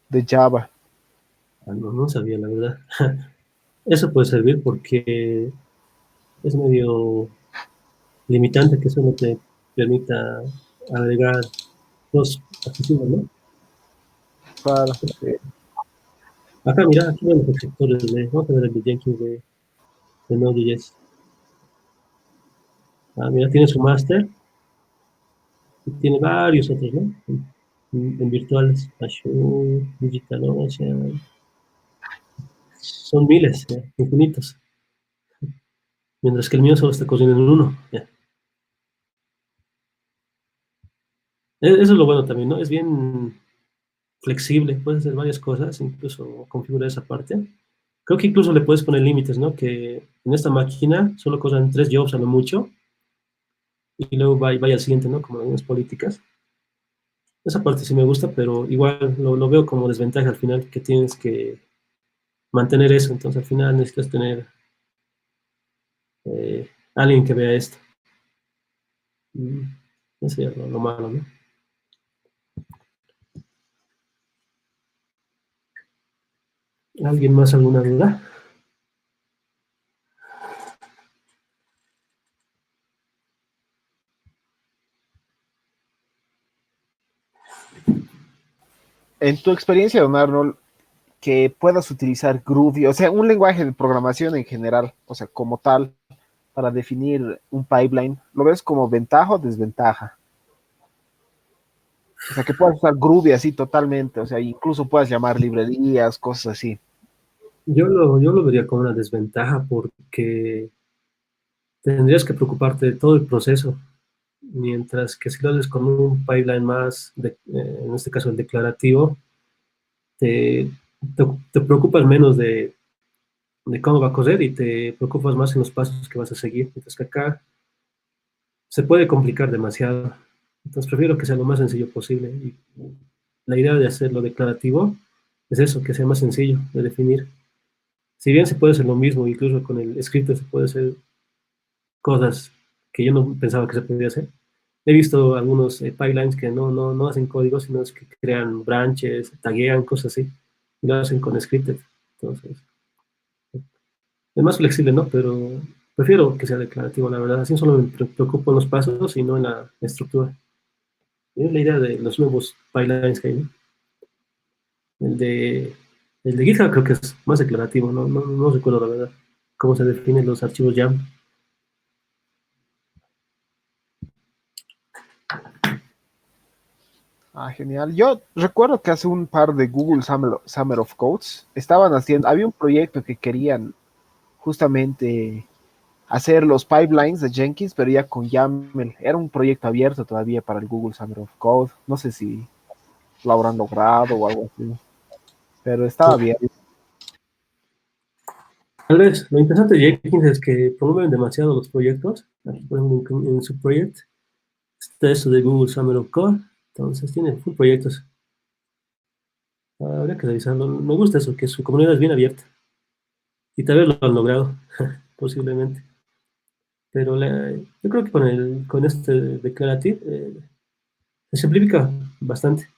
de Java. no sabía la verdad. Eso puede servir porque es medio limitante que solo te permita agregar dos accesibles, ¿no? Claro, sí. Acá, mira, aquí vemos los sectores vamos a ver el de Jenkins de Node.js. Mira, tiene su máster y tiene varios otros, ¿no? En virtuales, Azure, DigitalOcean, son miles, infinitos. Mientras que el mío solo está corriendo en uno. Ya. Eso es lo bueno también, ¿no? Es bien flexible, puedes hacer varias cosas, incluso configurar esa parte. Creo que incluso le puedes poner límites, ¿no? Que en esta máquina solo corran 3 jobs a lo mucho y luego vaya al siguiente, ¿no? Como algunas políticas. Esa parte sí me gusta, pero igual lo veo como desventaja al final que tienes que mantener eso. Entonces al final necesitas tener alguien que vea esto. Mm, Eso es lo malo, ¿no? ¿Alguien más alguna duda? En tu experiencia, don Arnold, que puedas utilizar Groovy, o sea, un lenguaje de programación en general, o sea, como tal, para definir un pipeline, ¿lo ves como ventaja o desventaja? O sea, que puedas usar Groovy así totalmente, o sea, incluso puedas llamar librerías, cosas así. Yo lo vería como una desventaja porque tendrías que preocuparte de todo el proceso, mientras que si lo haces con un pipeline más, en este caso el declarativo, te, te preocupas menos de cómo va a correr y te preocupas más en los pasos que vas a seguir. Mientras que acá se puede complicar demasiado. Entonces prefiero que sea lo más sencillo posible. Y la idea de hacerlo declarativo es eso, que sea más sencillo de definir. Si bien se puede hacer lo mismo, incluso con el script se puede hacer cosas que yo no pensaba que se podía hacer. He visto algunos pipelines que no hacen código, sino es que crean branches, taguean, cosas así, y lo hacen con scripted. Entonces, es más flexible, ¿no? Pero prefiero que sea declarativo, la verdad. Así solo me preocupo en los pasos y no en la estructura. Y es la idea de los nuevos pipelines que hay, ¿no? El de, el de GitHub creo que es más declarativo, no recuerdo la verdad cómo se definen los archivos YAML. Ah, genial. Yo recuerdo que hace un par de Google Summer of Codes estaban haciendo, había un proyecto que querían justamente hacer los pipelines de Jenkins, pero ya con YAML. Era un proyecto abierto todavía para el Google Summer of Code. No sé si lo habrán logrado o algo así, pero estaba bien. Tal vez lo interesante de Jenkins es que promueven demasiado los proyectos. Aquí, por ejemplo, en su proyecto está eso de Google Summer of Code. Entonces tiene full proyectos. Habría que revisarlo. Me gusta eso, que su comunidad es bien abierta. Y tal vez lo han logrado, posiblemente. Pero yo creo que con este declarativo se simplifica bastante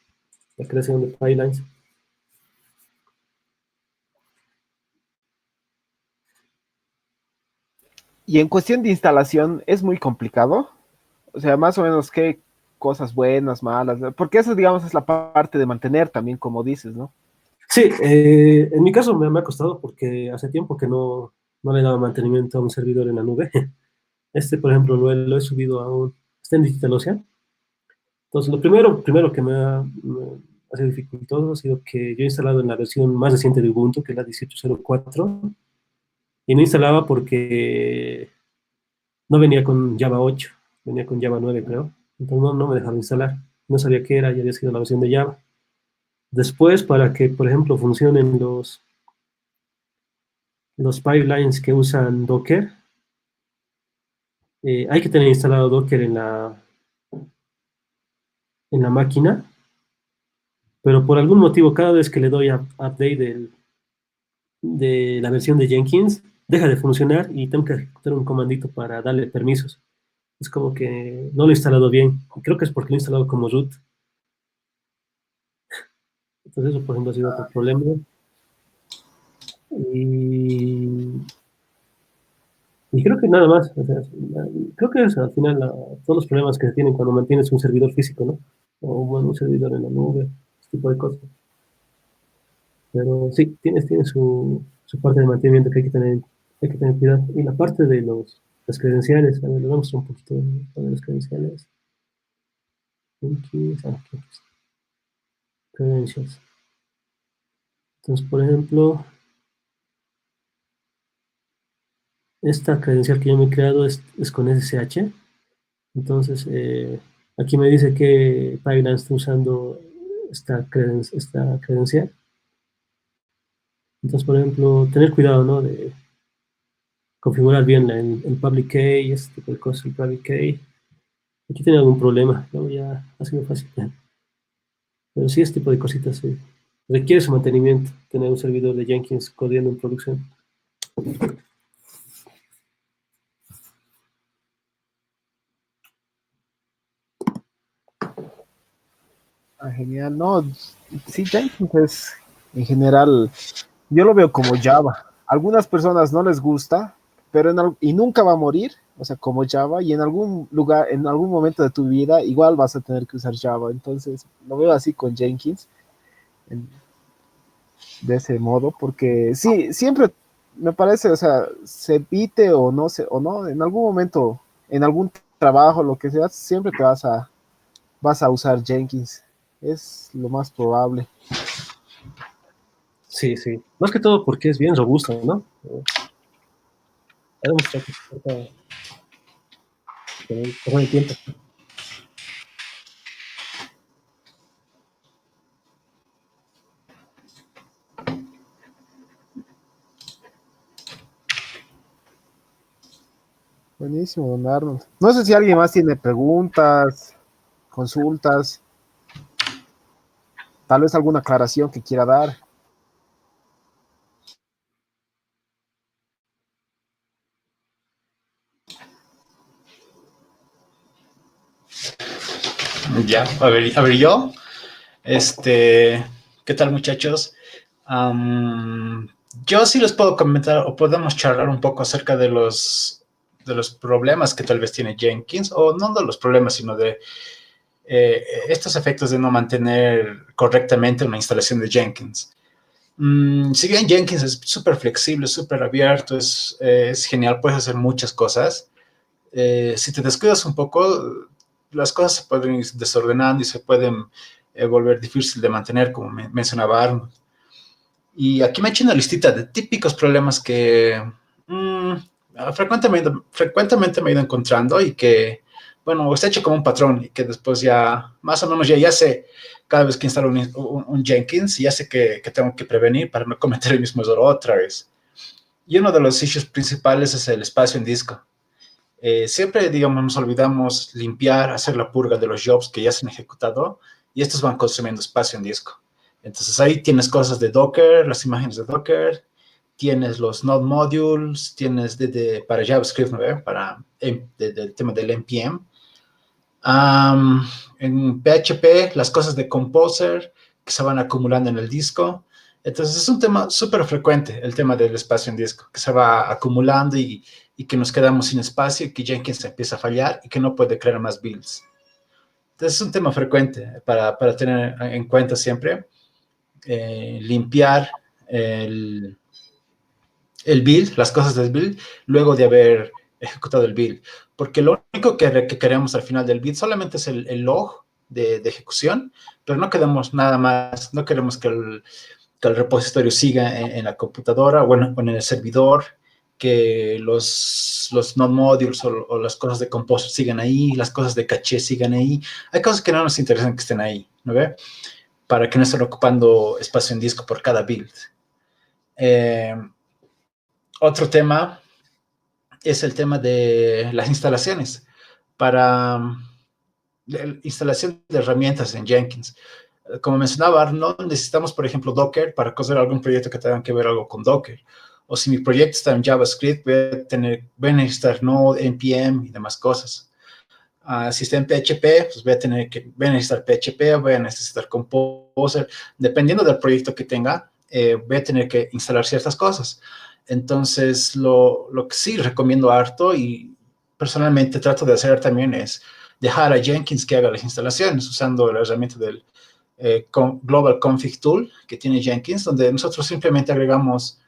la creación de pipelines. Y en cuestión de instalación, es muy complicado. O sea, más o menos qué cosas buenas, malas, porque eso, digamos, es la parte de mantener también, como dices, ¿no? Sí, en mi caso me ha costado porque hace tiempo que no le daba mantenimiento a un servidor en la nube. Este, por ejemplo, lo he subido está en DigitalOcean. Entonces, lo primero que ha sido dificultoso ha sido que yo he instalado en la versión más reciente de Ubuntu, que es la 18.04, y no instalaba porque no venía con Java 8, venía con Java 9, creo. Entonces no me dejaba instalar. No sabía qué era, ya había sido la versión de Java. Después, para que, por ejemplo, funcionen los pipelines que usan Docker, hay que tener instalado Docker en la máquina, pero por algún motivo, cada vez que le doy update de la versión de Jenkins, deja de funcionar y tengo que ejecutar un comandito para darle permisos. Es como que no lo he instalado bien. Creo que es porque lo he instalado como root. Entonces, eso, por ejemplo, ha sido otro problema. Y, y Y creo que nada más, o sea, creo que es al final todos los problemas que se tienen cuando mantienes un servidor físico, ¿no? O bueno, un servidor en la nube, este tipo de cosas. Pero sí, tiene su parte de mantenimiento que hay que tener cuidado. Y la parte de las credenciales, a ver, le vamos un poquito de las credenciales. Aquí, credentials. Entonces, por ejemplo, esta credencial que yo me he creado es con SSH. Entonces, aquí me dice que Python está usando esta credencial. Entonces, por ejemplo, tener cuidado, ¿no? De configurar bien el public key, este tipo de cosas, el public key. Aquí tiene algún problema, ¿no? Ya ha sido fácil. Pero sí, este tipo de cositas sí. Requiere su mantenimiento, tener un servidor de Jenkins corriendo en producción. Ah, genial. No, sí, Jenkins es, en general, yo lo veo como Java. Algunas personas no les gusta, pero y nunca va a morir, o sea, como Java, y en algún lugar, en algún momento de tu vida, igual vas a tener que usar Java. Entonces, lo veo así con Jenkins, en- de ese modo, porque sí, siempre me parece, o sea, se pite o no, en algún momento, en algún trabajo, lo que sea, siempre vas a usar Jenkins. Es lo más probable. Sí, sí. Más que todo porque es bien robusto, ¿no? Ha demostrado que soporta con el tiempo. Buenísimo, don Arnold. No sé si alguien más tiene preguntas, consultas, tal vez alguna aclaración que quiera dar. Ya, a ver yo. ¿Qué tal, muchachos? Yo sí les puedo comentar o podemos charlar un poco acerca de los problemas que tal vez tiene Jenkins, o no de los problemas, sino de estos efectos de no mantener correctamente una instalación de Jenkins. Si bien Jenkins es súper flexible, súper abierto, es genial, puedes hacer muchas cosas. Si te descuidas un poco, las cosas se pueden ir desordenando y se pueden volver difícil de mantener, como mencionaba Arnold. Y aquí me he hecho una listita de típicos problemas que mmm, frecuentemente me he ido encontrando y que, bueno, está hecho como un patrón y que después ya, más o menos ya sé, cada vez que instalo un Jenkins, ya sé que tengo que prevenir para no cometer el mismo error otra vez. Y uno de los issues principales es el espacio en disco. Siempre, digamos, nos olvidamos limpiar, hacer la purga de los jobs que ya se han ejecutado y estos van consumiendo espacio en disco. Entonces ahí tienes cosas de Docker, las imágenes de Docker, tienes los node modules, tienes para JavaScript, ¿no? Para el tema del NPM. En PHP, las cosas de Composer que se van acumulando en el disco. Entonces es un tema súper frecuente, el tema del espacio en disco, que se va acumulando y que nos quedamos sin espacio y que Jenkins empieza a fallar y que no puede crear más builds. Entonces es un tema frecuente para tener en cuenta siempre. Limpiar el build, las cosas del build, luego de haber ejecutado el build. Porque lo único que queremos al final del build solamente es el log de ejecución, pero no queremos nada más, no queremos que el repositorio siga en la computadora o en el servidor, que los node modules o las cosas de Composer sigan ahí, las cosas de caché sigan ahí. Hay cosas que no nos interesan que estén ahí, ¿no ve? Para que no estén ocupando espacio en disco por cada build. Otro tema es el tema de las instalaciones. Para la instalación de herramientas en Jenkins. Como mencionaba, no necesitamos, por ejemplo, Docker para coger algún proyecto que tenga que ver algo con Docker. O si mi proyecto está en JavaScript, voy a necesitar Node, NPM y demás cosas. Si está en PHP, pues voy a necesitar PHP, voy a necesitar Composer. Dependiendo del proyecto que tenga, voy a tener que instalar ciertas cosas. Entonces, lo que sí recomiendo harto y personalmente trato de hacer también es dejar a Jenkins que haga las instalaciones usando la herramienta del Global Config Tool que tiene Jenkins, donde nosotros simplemente agregamos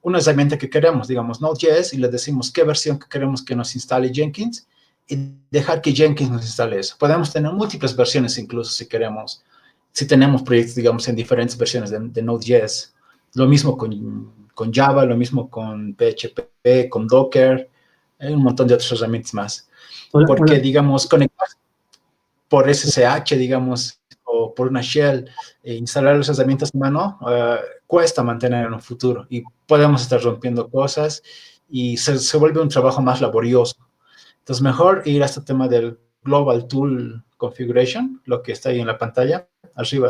una herramienta que queremos, digamos Node.js, y le decimos qué versión que queremos que nos instale Jenkins y dejar que Jenkins nos instale eso. Podemos tener múltiples versiones incluso si queremos, si tenemos proyectos, digamos, en diferentes versiones de Node.js. Lo mismo con Java, lo mismo con PHP, con Docker, hay un montón de otras herramientas más. Hola, Porque, hola. digamos, conectar por SSH, digamos, o por una shell, instalar las herramientas a mano, cuesta mantener en un futuro y podemos estar rompiendo cosas y se vuelve un trabajo más laborioso. Entonces, mejor ir a este tema del Global Tool Configuration, lo que está ahí en la pantalla, arriba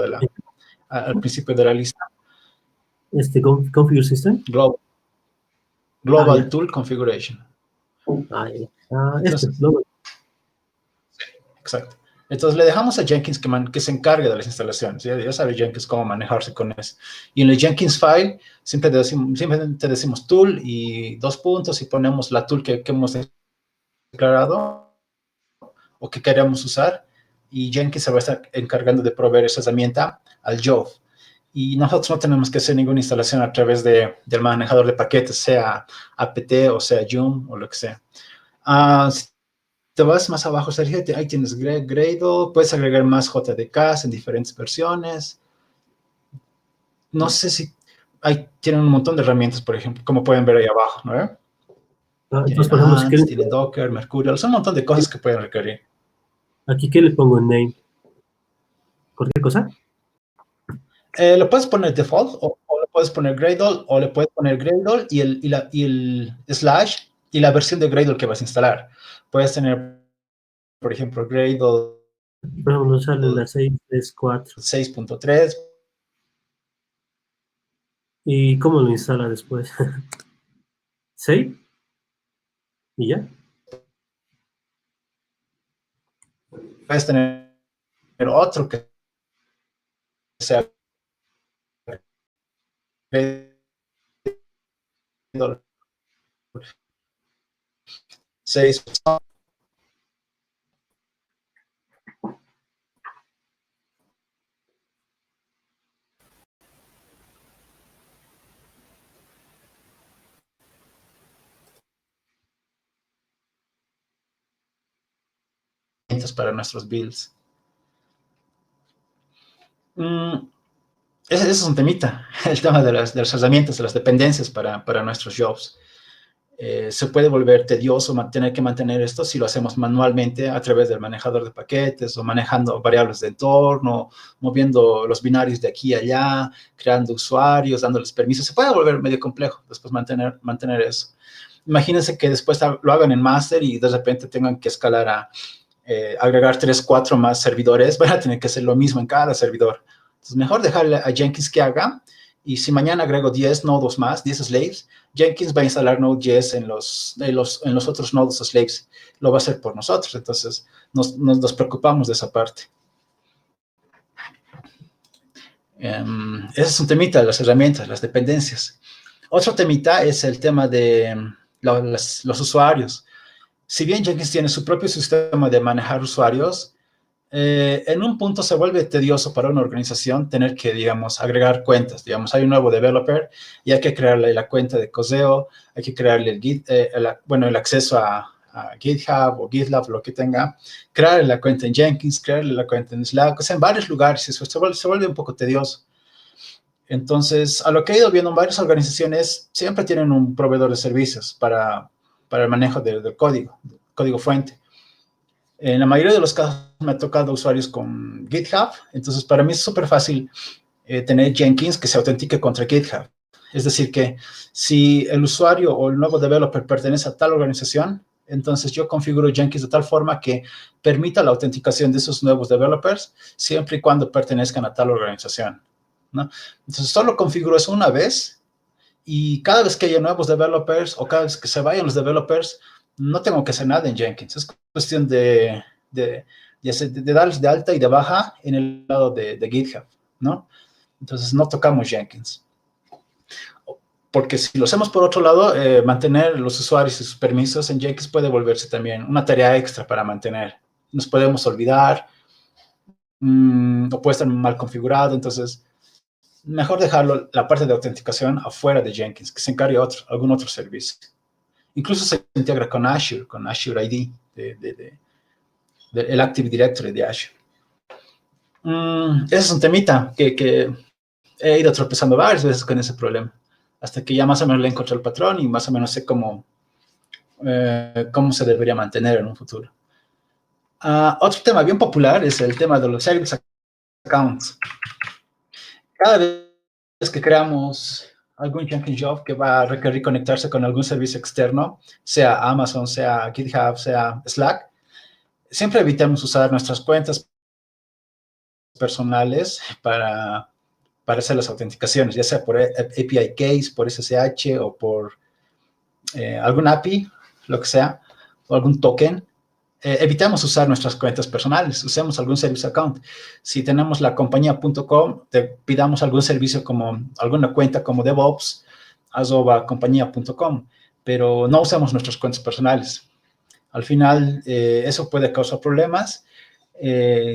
al principio de la lista. Configure System. Global Tool Configuration. Entonces, Global. exacto. Entonces le dejamos a Jenkins que se encargue de las instalaciones. Ya sabe Jenkins cómo manejarse con eso. Y en el Jenkins file simplemente decimos tool y 2 puntos y ponemos la tool que hemos declarado o que queremos usar. Y Jenkins se va a estar encargando de proveer esa herramienta al job. Y nosotros no tenemos que hacer ninguna instalación a través del manejador de paquetes, sea apt o sea Joom o lo que sea. Si te vas más abajo, Sergio, ahí tienes Gradle, puedes agregar más JDKs en diferentes versiones. No sé si ahí tienen un montón de herramientas, por ejemplo, como pueden ver ahí abajo, ¿no? Entonces, Tienen por ejemplo, si Ants, quieren, tienen Docker, Mercurial, son un montón de cosas que pueden requerir. aquí, ¿qué le pongo en name? ¿Cualquier cosa? Lo puedes poner default o le puedes poner Gradle o le puedes poner Gradle y el slash y la versión de Gradle que vas a instalar. Puedes tener, por ejemplo, Gradle Por ejemplo, nos sale la 634. 6.3. ¿Y cómo lo instala después? ¿Save? ¿Y ya? Puedes tener otro que sea Gradle 6. Para nuestros builds. Ese es un temita, el tema de las herramientas, de las dependencias para nuestros jobs. Se puede volver tedioso tener que mantener esto si lo hacemos manualmente a través del manejador de paquetes o manejando variables de entorno, moviendo los binarios de aquí a allá, creando usuarios, dándoles permisos. Se puede volver medio complejo después mantener eso. Imagínense que después lo hagan en master y de repente tengan que escalar a agregar 3, 4 más servidores, van a tener que hacer lo mismo en cada servidor. Entonces, mejor dejarle a Jenkins que haga, y si mañana agrego 10 nodos más, 10 slaves, Jenkins va a instalar Node.js en los otros nodos o slaves. Lo va a hacer por nosotros, entonces nos preocupamos de esa parte. Ese es un temita, las herramientas, las dependencias. Otro temita es el tema de los usuarios. Si bien Jenkins tiene su propio sistema de manejar usuarios, en un punto se vuelve tedioso para una organización tener que, digamos, agregar cuentas. Digamos, hay un nuevo developer y hay que crearle la cuenta de coseo, hay que crearle el acceso a GitHub o GitLab, lo que tenga, crearle la cuenta en Jenkins, crearle la cuenta en Slack, o sea, en varios lugares, se vuelve un poco tedioso. Entonces, a lo que he ido viendo en varias organizaciones, siempre tienen un proveedor de servicios para el manejo del código fuente. En la mayoría de los casos me ha tocado usuarios con GitHub, entonces para mí es súper fácil tener Jenkins que se autentique contra GitHub. Es decir, que si el usuario o el nuevo developer pertenece a tal organización, entonces yo configuro Jenkins de tal forma que permita la autenticación de esos nuevos developers siempre y cuando pertenezcan a tal organización, ¿no? Entonces solo configuro eso una vez y cada vez que haya nuevos developers o cada vez que se vayan los developers, no tengo que hacer nada en Jenkins. Es cuestión de darles de alta y de baja en el lado de GitHub, ¿no? Entonces no tocamos Jenkins. porque si lo hacemos por otro lado, mantener los usuarios y sus permisos en Jenkins puede volverse también una tarea extra para mantener. Nos podemos olvidar, o puede estar mal configurado, entonces mejor dejarlo, la parte de autenticación afuera de Jenkins, que se encargue algún otro servicio. Incluso se integra con Azure ID, el Active Directory de Azure. Ese es un temita que he ido tropezando varias veces con ese problema, hasta que ya más o menos le encontré el patrón y más o menos sé cómo se debería mantener en un futuro. Otro tema bien popular es el tema de los service accounts. Cada vez que creamos algún Jenkins job que va a requerir conectarse con algún servicio externo, sea Amazon, sea GitHub, sea Slack, siempre evitemos usar nuestras cuentas personales para hacer las autenticaciones, ya sea por API Case, por SSH o por algún API, lo que sea, o algún token. Evitamos usar nuestras cuentas personales, usemos algún service account. Si tenemos la compañía.com, pidamos algún servicio como alguna cuenta como DevOps, @compañía.com, pero no usemos nuestras cuentas personales. Al final, eso puede causar problemas.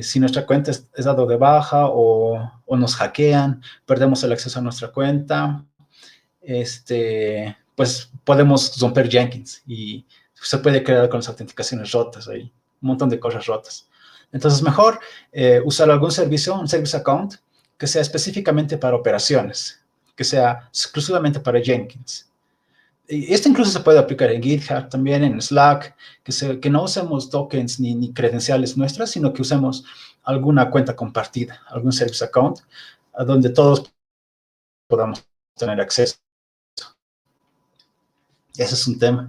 Si nuestra cuenta es dado de baja o nos hackean, perdemos el acceso a nuestra cuenta, pues podemos romper Jenkins y se puede crear con las autenticaciones rotas ahí, un montón de cosas rotas. Entonces, mejor usar algún servicio, un service account, que sea específicamente para operaciones, que sea exclusivamente para Jenkins. Y esto incluso se puede aplicar en GitHub, también en Slack, que no usemos tokens ni credenciales nuestras, sino que usemos alguna cuenta compartida, algún service account, a donde todos podamos tener acceso. Ese es un tema.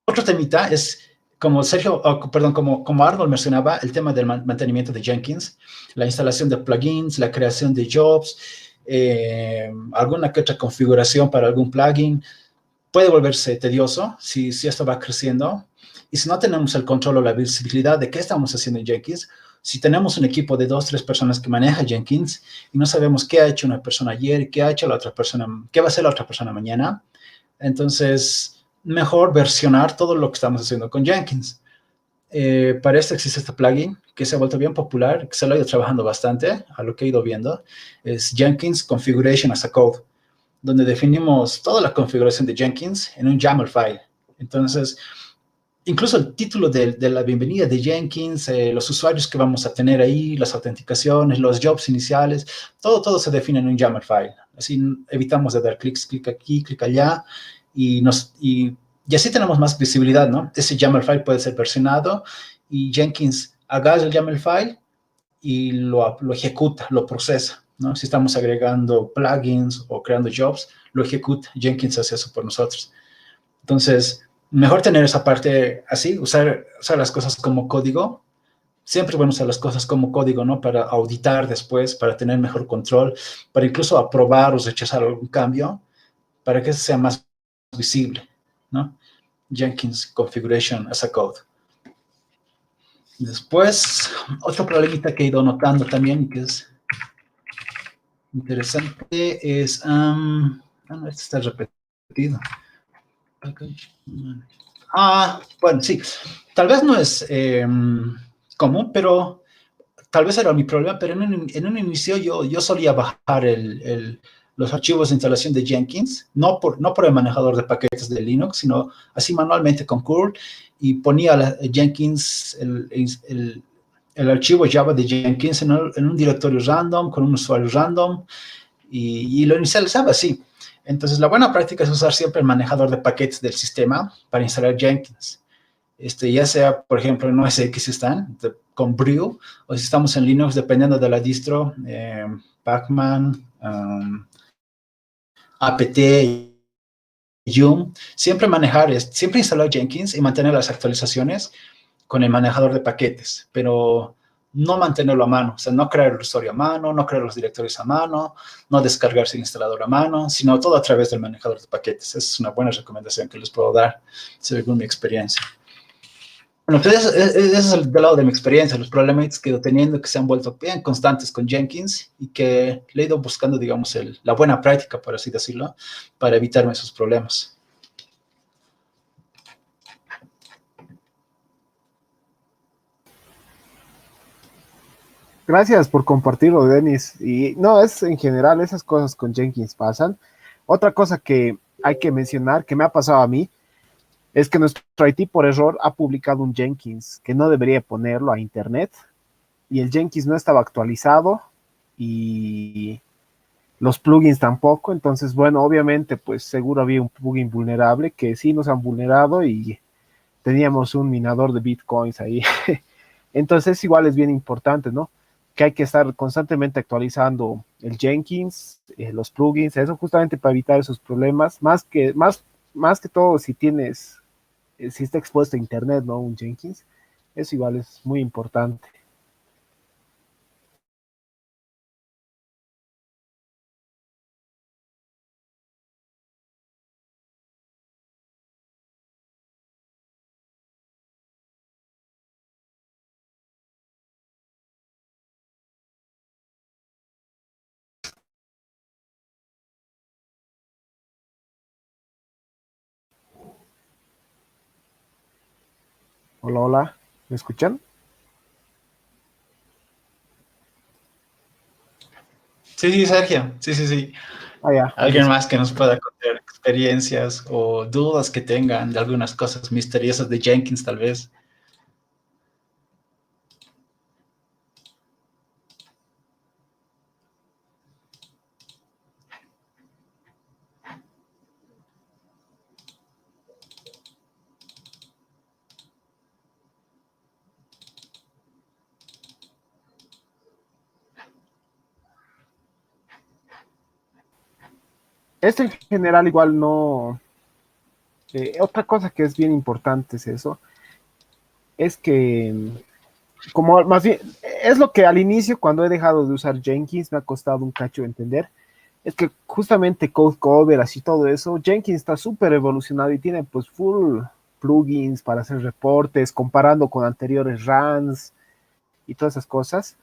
Otro temita es, como Arnold mencionaba, el tema del mantenimiento de Jenkins, la instalación de plugins, la creación de jobs, alguna que otra configuración para algún plugin. Puede volverse tedioso si esto va creciendo. Y si no tenemos el control o la visibilidad de qué estamos haciendo en Jenkins, si tenemos un equipo de 2, 3 personas que maneja Jenkins y no sabemos qué ha hecho una persona ayer, qué ha hecho la otra persona, qué va a hacer la otra persona mañana, entonces mejor versionar todo lo que estamos haciendo con Jenkins. Para esto existe este plugin que se ha vuelto bien popular, que se lo he ido trabajando bastante, a lo que he ido viendo, es Jenkins Configuration as a Code, donde definimos toda la configuración de Jenkins en un YAML file. Entonces, incluso el título de la bienvenida de Jenkins, los usuarios que vamos a tener ahí, las autenticaciones, los jobs iniciales, todo se define en un YAML file. Así evitamos de dar clic aquí, clic allá, y así tenemos más visibilidad, ¿no? Ese YAML file puede ser versionado y Jenkins agarra el YAML file y lo ejecuta, lo procesa, ¿no? Si estamos agregando plugins o creando jobs, lo ejecuta. Jenkins hace eso por nosotros. Entonces, mejor tener esa parte así, usar las cosas como código. Siempre bueno usar las cosas como código, ¿no? Para auditar después, para tener mejor control, para incluso aprobar o rechazar algún cambio, para que sea más visible, ¿no? Jenkins Configuration as a Code. Después, otro problemita que he ido notando también, que es interesante, es... no, este está repetido. Bueno, sí. Tal vez no es común, pero tal vez era mi problema, pero en un inicio yo solía bajar los archivos de instalación de Jenkins, no por el manejador de paquetes de Linux, sino así manualmente con curl, y ponía Jenkins, el archivo Java de Jenkins en un directorio random, con un usuario random, y lo inicializaba así. Entonces, la buena práctica es usar siempre el manejador de paquetes del sistema para instalar Jenkins. Ya sea, por ejemplo, en OS X están con Brew, o si estamos en Linux, dependiendo de la distro, Pacman, apt, Yum, siempre instalar Jenkins y mantener las actualizaciones con el manejador de paquetes, pero no mantenerlo a mano, o sea, no crear el usuario a mano, no crear los directorios a mano, no descargarse el instalador a mano, sino todo a través del manejador de paquetes. Esa es una buena recomendación que les puedo dar, según mi experiencia. Bueno, pues ese es el del lado de mi experiencia, los problemas que he ido teniendo que se han vuelto bien constantes con Jenkins y que le he ido buscando, digamos, la buena práctica, por así decirlo, para evitarme esos problemas. Gracias por compartirlo, Denis. Y no, es en general, esas cosas con Jenkins pasan. Otra cosa que hay que mencionar, que me ha pasado a mí, es que nuestro IT por error ha publicado un Jenkins que no debería ponerlo a internet y el Jenkins no estaba actualizado y los plugins tampoco. Entonces, bueno, obviamente, pues seguro había un plugin vulnerable que sí nos han vulnerado y teníamos un minador de bitcoins ahí. Entonces, igual es bien importante, ¿no? Que hay que estar constantemente actualizando el Jenkins, los plugins, eso justamente para evitar esos problemas, más que todo si tienes, si está expuesto a internet, ¿no? Un Jenkins, eso igual es muy importante. Hola, hola, ¿me escuchan? Sí, sí, Sergio, sí, sí, sí. Ah, ya, Alguien más que nos pueda contar experiencias o dudas que tengan de algunas cosas misteriosas de Jenkins, tal vez. esto en general igual no, otra cosa que es bien importante es eso, es que como más bien, es lo que al inicio, cuando he dejado de usar Jenkins, me ha costado un cacho entender. Es que justamente Code Cover, así todo eso, Jenkins está súper evolucionado y tiene pues full plugins para hacer reportes, comparando con anteriores runs y todas esas cosas.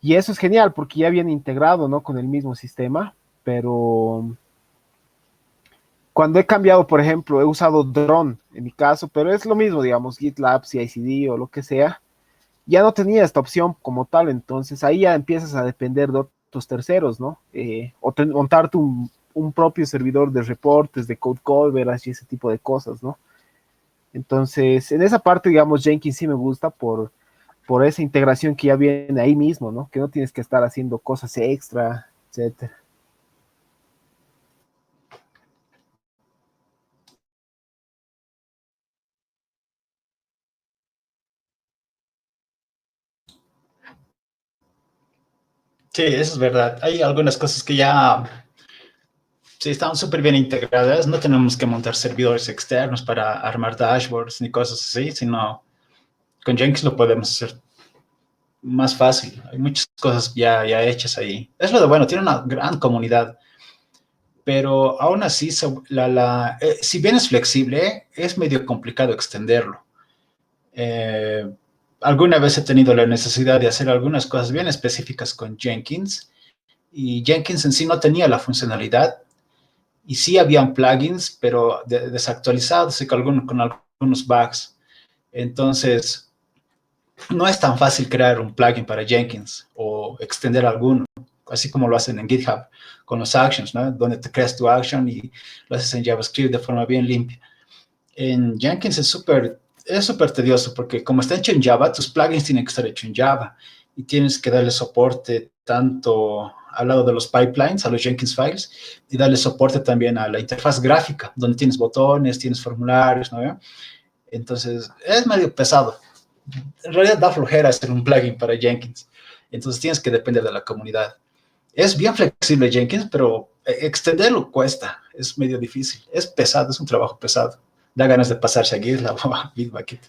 Y eso es genial porque ya viene integrado, ¿no? Con el mismo sistema, pero cuando he cambiado, por ejemplo, he usado Drone en mi caso, pero es lo mismo, digamos, GitLab, CI/CD o lo que sea, ya no tenía esta opción como tal, entonces ahí ya empiezas a depender de otros terceros, ¿no? Montarte un propio servidor de reportes, de code callback y ese tipo de cosas, ¿no? Entonces, en esa parte, digamos, Jenkins sí me gusta por esa integración que ya viene ahí mismo, ¿no? Que no tienes que estar haciendo cosas extra, etcétera. Sí, eso es verdad. Hay algunas cosas que ya sí están súper bien integradas. No tenemos que montar servidores externos para armar dashboards ni cosas así, sino con Jenkins lo podemos hacer más fácil. Hay muchas cosas ya hechas ahí. Es lo de bueno, tiene una gran comunidad, pero aún así, si bien es flexible, es medio complicado extenderlo. Eh, Alguna vez he tenido la necesidad de hacer algunas cosas bien específicas con Jenkins y Jenkins en sí no tenía la funcionalidad y sí habían plugins, pero desactualizados y con algunos bugs. Entonces, no es tan fácil crear un plugin para Jenkins o extender alguno, así como lo hacen en GitHub con los actions, ¿no? Donde te creas tu action y lo haces en JavaScript de forma bien limpia. En Jenkins es súper tedioso porque como está hecho en Java, tus plugins tienen que estar hechos en Java y tienes que darle soporte tanto al lado de los pipelines, a los Jenkins files, y darle soporte también a la interfaz gráfica, donde tienes botones, tienes formularios, ¿no? Entonces, es medio pesado. En realidad da flojera hacer un plugin para Jenkins. Entonces, tienes que depender de la comunidad. Es bien flexible Jenkins, pero extenderlo cuesta, es medio difícil. Es pesado, es un trabajo pesado. Da ganas de pasarse a GitLab o a Bitbucket.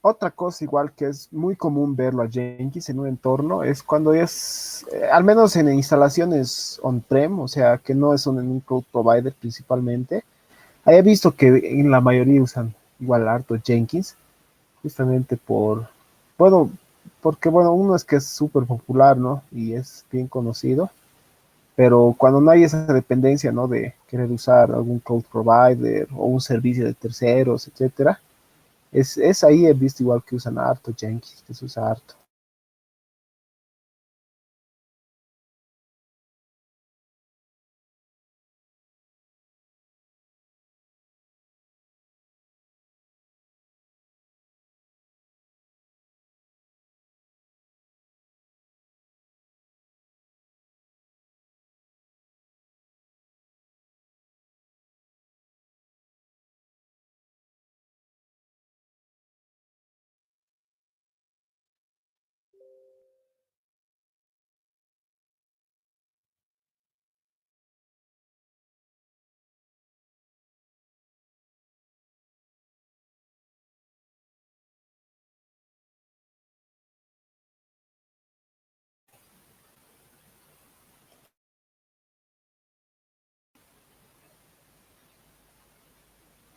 otra cosa igual que es muy común verlo a Jenkins en un entorno es cuando es, al menos en instalaciones on-prem, o sea, que no son en un cloud provider principalmente. He visto que en la mayoría usan igual harto Jenkins, justamente bueno, porque bueno, uno es que es súper popular, ¿no? Y es bien conocido, pero cuando no hay esa dependencia, ¿no? De querer usar algún cloud provider o un servicio de terceros, etcétera, es ahí he visto igual que usan harto Jenkins, que se usa harto.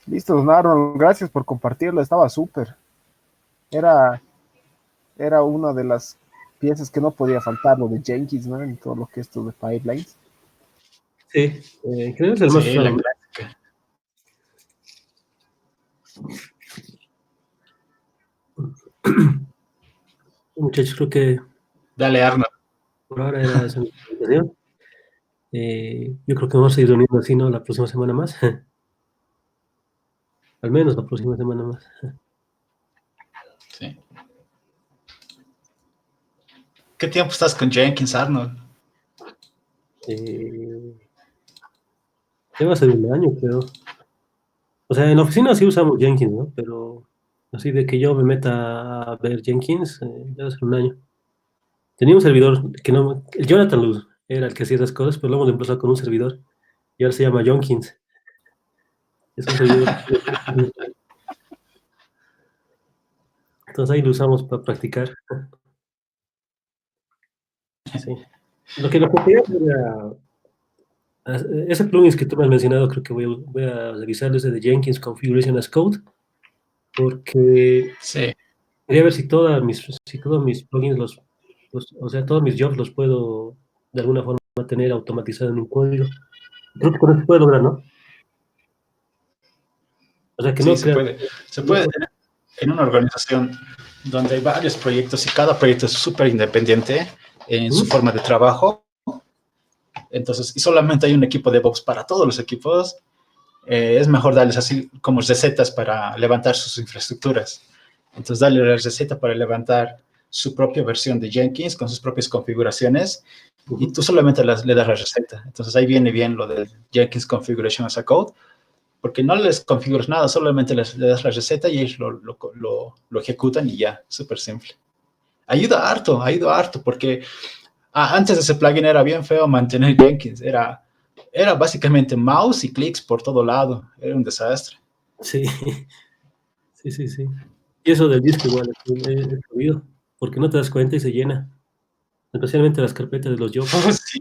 Listo, don Aaron, gracias por compartirlo, estaba súper. Era, era una de las piezas que no podía faltar, lo de Jenkins, ¿no? En todo lo que es esto de pipelines. Sí, creo que es el más Sí, la usado, ¿no? clásica. Muchachos, creo que Dale, Arnold. por ahora era esa mi presentación. Yo creo que vamos a ir reuniendo así, ¿no? La próxima semana más. Al menos la próxima semana más. Sí. ¿Qué tiempo estás con Jenkins, Arnold? Eh, ya va a ser un año, pero. O sea, en la oficina sí usamos Jenkins, ¿no? Pero así de que yo me meta a ver Jenkins, ya va a ser un año. Tenía un servidor que no. El Jonathan Luz era el que hacía esas cosas, pero lo hemos empezado con un servidor y ahora se llama Jenkins. Es un servidor. Entonces ahí lo usamos para practicar. Sí. Lo que quería era. Ese plugin que tú me has mencionado, creo que voy a revisar desde de Jenkins Configuration as Code, porque Sí. quería ver si todos mis plugins, o sea, todos mis jobs los puedo de alguna forma tener automatizado en un código. Creo que con eso se puede lograr, ¿no? O sea, que Sí, no se crear. puede. Se puede en una organización donde hay varios proyectos y cada proyecto es súper independiente en su ¿Mm? forma de trabajo. Entonces, y solamente hay un equipo de DevOps para todos los equipos. Es mejor darles así como recetas para levantar sus infraestructuras. Entonces, darle la receta para levantar su propia versión de Jenkins con sus propias configuraciones y Ujú. tú solamente le das la receta. Entonces, ahí viene bien lo de Jenkins Configuration as a Code, porque no les configuras nada, solamente le das la receta y ellos lo ejecutan y ya, súper simple. Ayuda harto, porque antes de ese plugin era bien feo mantener Jenkins, era básicamente mouse y clics por todo lado, era un desastre. Sí, sí, sí, sí. Y eso del disco igual es jodido, porque no te das cuenta y se llena, especialmente las carpetas de los jobs. Sí,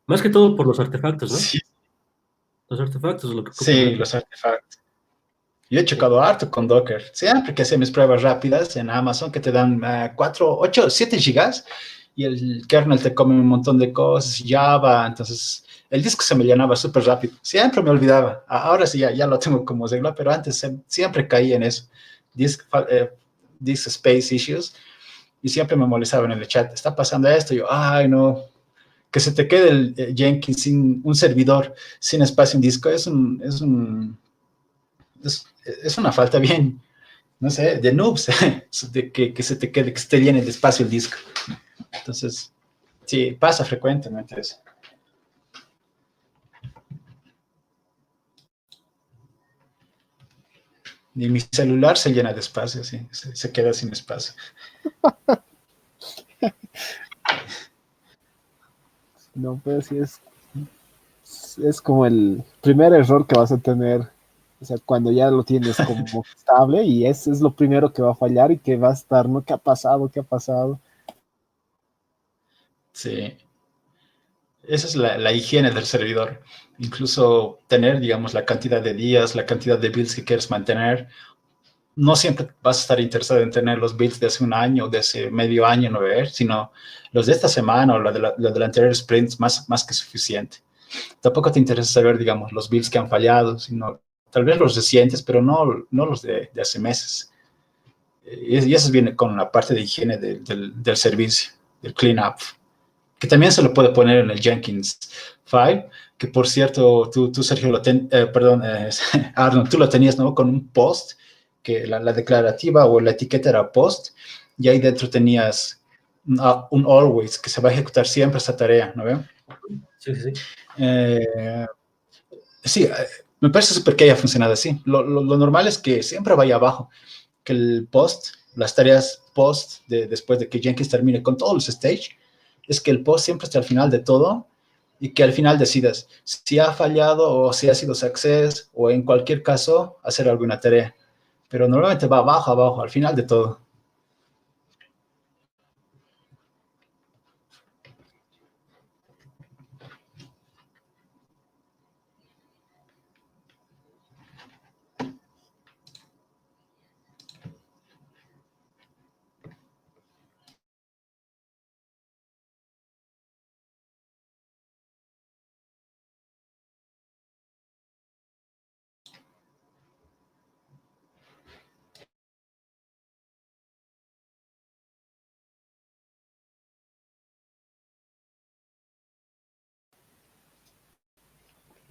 Más que todo por los artefactos, ¿no? sí, Los artefactos es lo que ocupa sí, rato. los artefactos. Yo he chocado harto con Docker. Siempre que hacía mis pruebas rápidas en Amazon, que te dan 4, 8, 7 gigas, y el kernel te come un montón de cosas, Java, entonces el disco se me llenaba súper rápido. Siempre me olvidaba. Ahora sí ya lo tengo como regla, pero antes siempre caía en eso. Disk, disk space issues, y siempre me molestaban en el chat. Está pasando esto, y yo, ay, no. Que se te quede el Jenkins sin un servidor, sin espacio en disco, es una falta bien, no sé, de noobs, de que se te quede, que se te llene de espacio el disco. Entonces, sí, pasa frecuentemente eso. Y mi celular se llena de espacio, sí, se queda sin espacio. No, pero sí es como el primer error que vas a tener O sea, cuando ya lo tienes como estable y eso es lo primero que va a fallar y que va a estar, ¿no? ¿Qué ha pasado? ¿Qué ha pasado? Sí. Esa es la higiene del servidor. Incluso tener, digamos, la cantidad de días, la cantidad de builds que quieres mantener. No siempre vas a estar interesado en tener los builds de hace un año, de hace medio año, ¿no ver? Sino los de esta semana o los de la anterior sprint, más que suficiente. Tampoco te interesa saber, digamos, los builds que han fallado, sino tal vez los recientes, pero no los de hace meses. Y eso viene con la parte de higiene del servicio, del cleanup, que también se lo puede poner en el Jenkins file, que por cierto, tú Sergio, perdón, Arnold, tú lo tenías, ¿no? Con un post, que la declarativa o la etiqueta era post, y ahí dentro tenías un always, que se va a ejecutar siempre esa tarea, ¿no veo? Sí, sí, sí. Sí, me parece súper que haya funcionado así. Lo normal es que siempre vaya abajo, que el post, las tareas post, después de que Jenkins termine con todos los stage, es que el post siempre esté al final de todo y que al final decidas si ha fallado o si ha sido success o en cualquier caso hacer alguna tarea. Pero normalmente va abajo, abajo, al final de todo.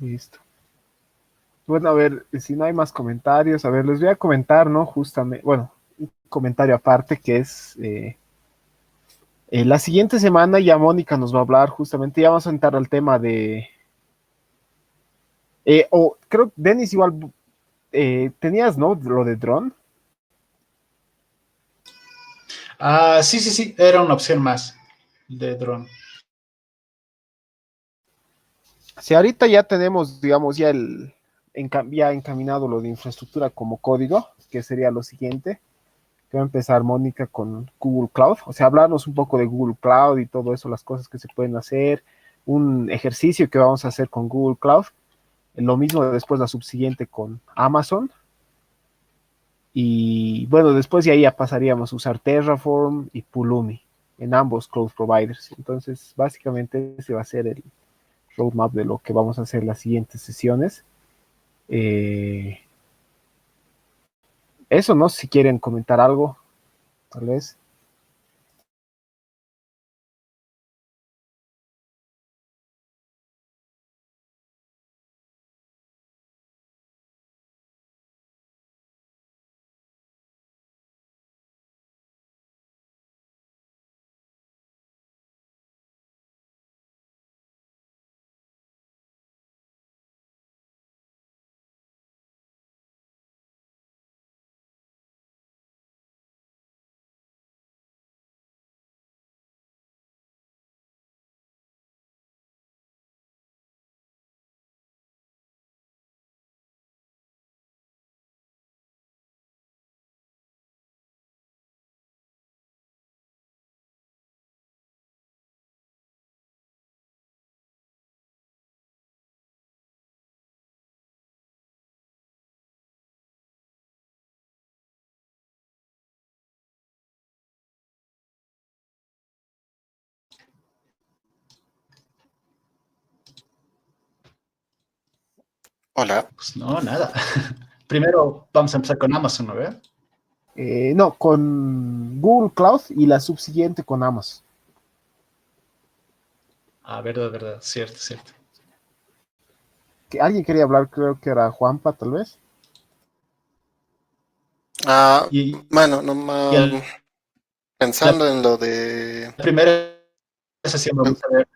Listo. Bueno, a ver, si no hay más comentarios, a ver, les voy a comentar, ¿no? Justamente, bueno, un comentario aparte que es, la siguiente semana ya Mónica nos va a hablar justamente, ya vamos a entrar al tema de, o creo, Denis, igual, tenías, ¿no? Lo de drone. Sí, sí, sí, era una opción más de drone. Si ahorita ya tenemos, digamos, ya encaminado lo de infraestructura como código, que sería lo siguiente, que va a empezar Mónica con Google Cloud, o sea, hablarnos un poco de Google Cloud y todo eso, las cosas que se pueden hacer, un ejercicio que vamos a hacer con Google Cloud, lo mismo después la subsiguiente con Amazon, y bueno, después de ahí ya pasaríamos a usar Terraform y Pulumi en ambos cloud providers. Entonces, básicamente ese va a ser el roadmap de lo que vamos a hacer las siguientes sesiones. Eh, Eso, ¿no? Si quieren comentar algo, tal vez. Hola. Pues no, nada. Primero vamos a empezar con Amazon, ¿no ve? No, con Google Cloud y la subsiguiente con Amazon. Verdad, verdad, cierto, cierto. Que alguien quería hablar, creo que era Juanpa, tal vez. Ah, Y, bueno, y el- la pensando en lo de... primera sesión vamos a ver.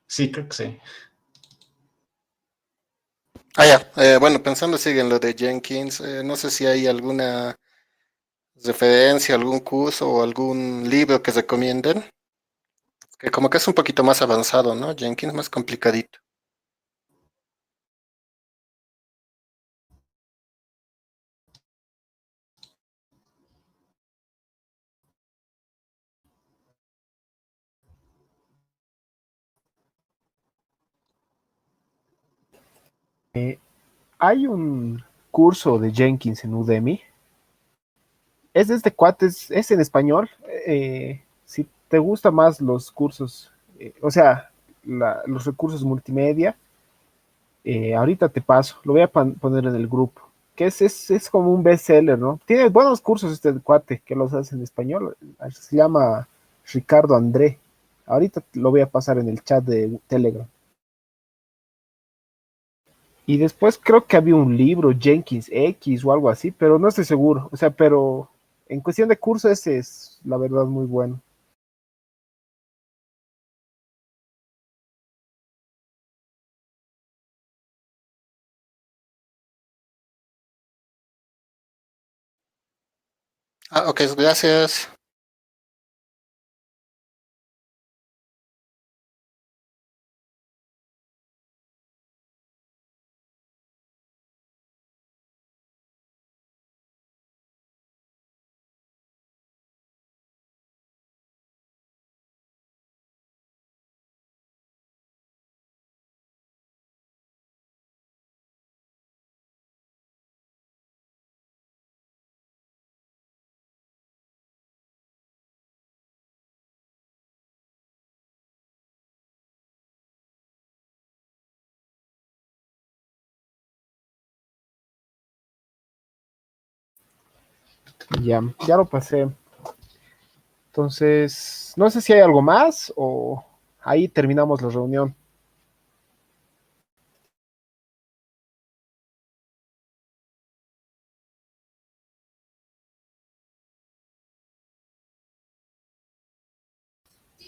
Sí, creo que sí. Ya, bueno, pensando sigue en lo de Jenkins, no sé si hay alguna referencia, algún curso o algún libro que recomienden, que como que es un poquito más avanzado, ¿no? Jenkins más complicadito. Hay un curso de Jenkins en Udemy. Es de este cuate, es en español. Si te gustan más los cursos, o sea, los recursos multimedia, ahorita te paso, lo voy a poner en el grupo, que es como un bestseller, ¿no? Tiene buenos cursos este cuate que los hace en español, se llama Ricardo André. Ahorita lo voy a pasar en el chat de Telegram. Y después creo que había un libro, Jenkins X o algo así, pero no estoy seguro. O sea, pero en cuestión de curso ese es la verdad muy bueno. Ah, ok, gracias. Ya lo pasé. Entonces, no sé si hay algo más o ahí terminamos la reunión.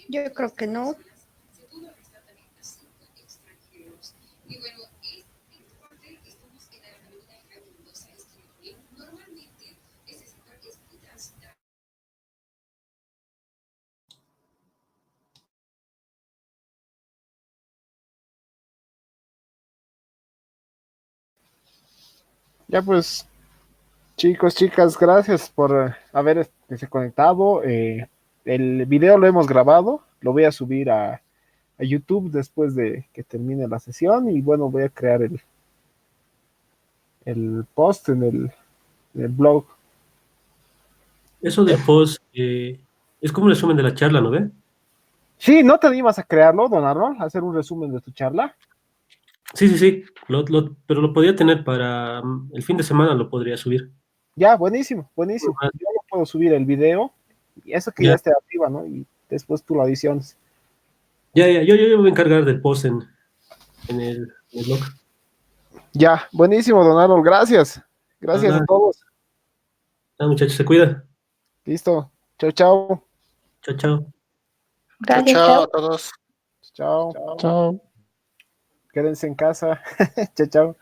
Yo creo que no. Ya pues, chicos, chicas, gracias por haberse conectado. El video lo hemos grabado, lo voy a subir a YouTube después de que termine la sesión y bueno, voy a crear el post en el blog. Eso del post es como un resumen de la charla, ¿no ve? Sí, ¿no te animas a crearlo, don Arnold? A hacer un resumen de tu charla. Sí, sí, sí, pero lo podría tener para el fin de semana, lo podría subir. Ya, buenísimo, buenísimo. Yo lo puedo subir el video y eso que ya Ya, esté arriba, ¿no? Y después tú lo adiciones. ya, yo me voy a encargar del post en el blog. Ya, buenísimo, don Arnold, gracias. Gracias a Nada, todos. nada, muchachos, se cuida. Listo. Chao, chao. Chao, chao. Chao, Gracias, chao chao. a todos. Chao. Chao. Quédense en casa. Chao, chao.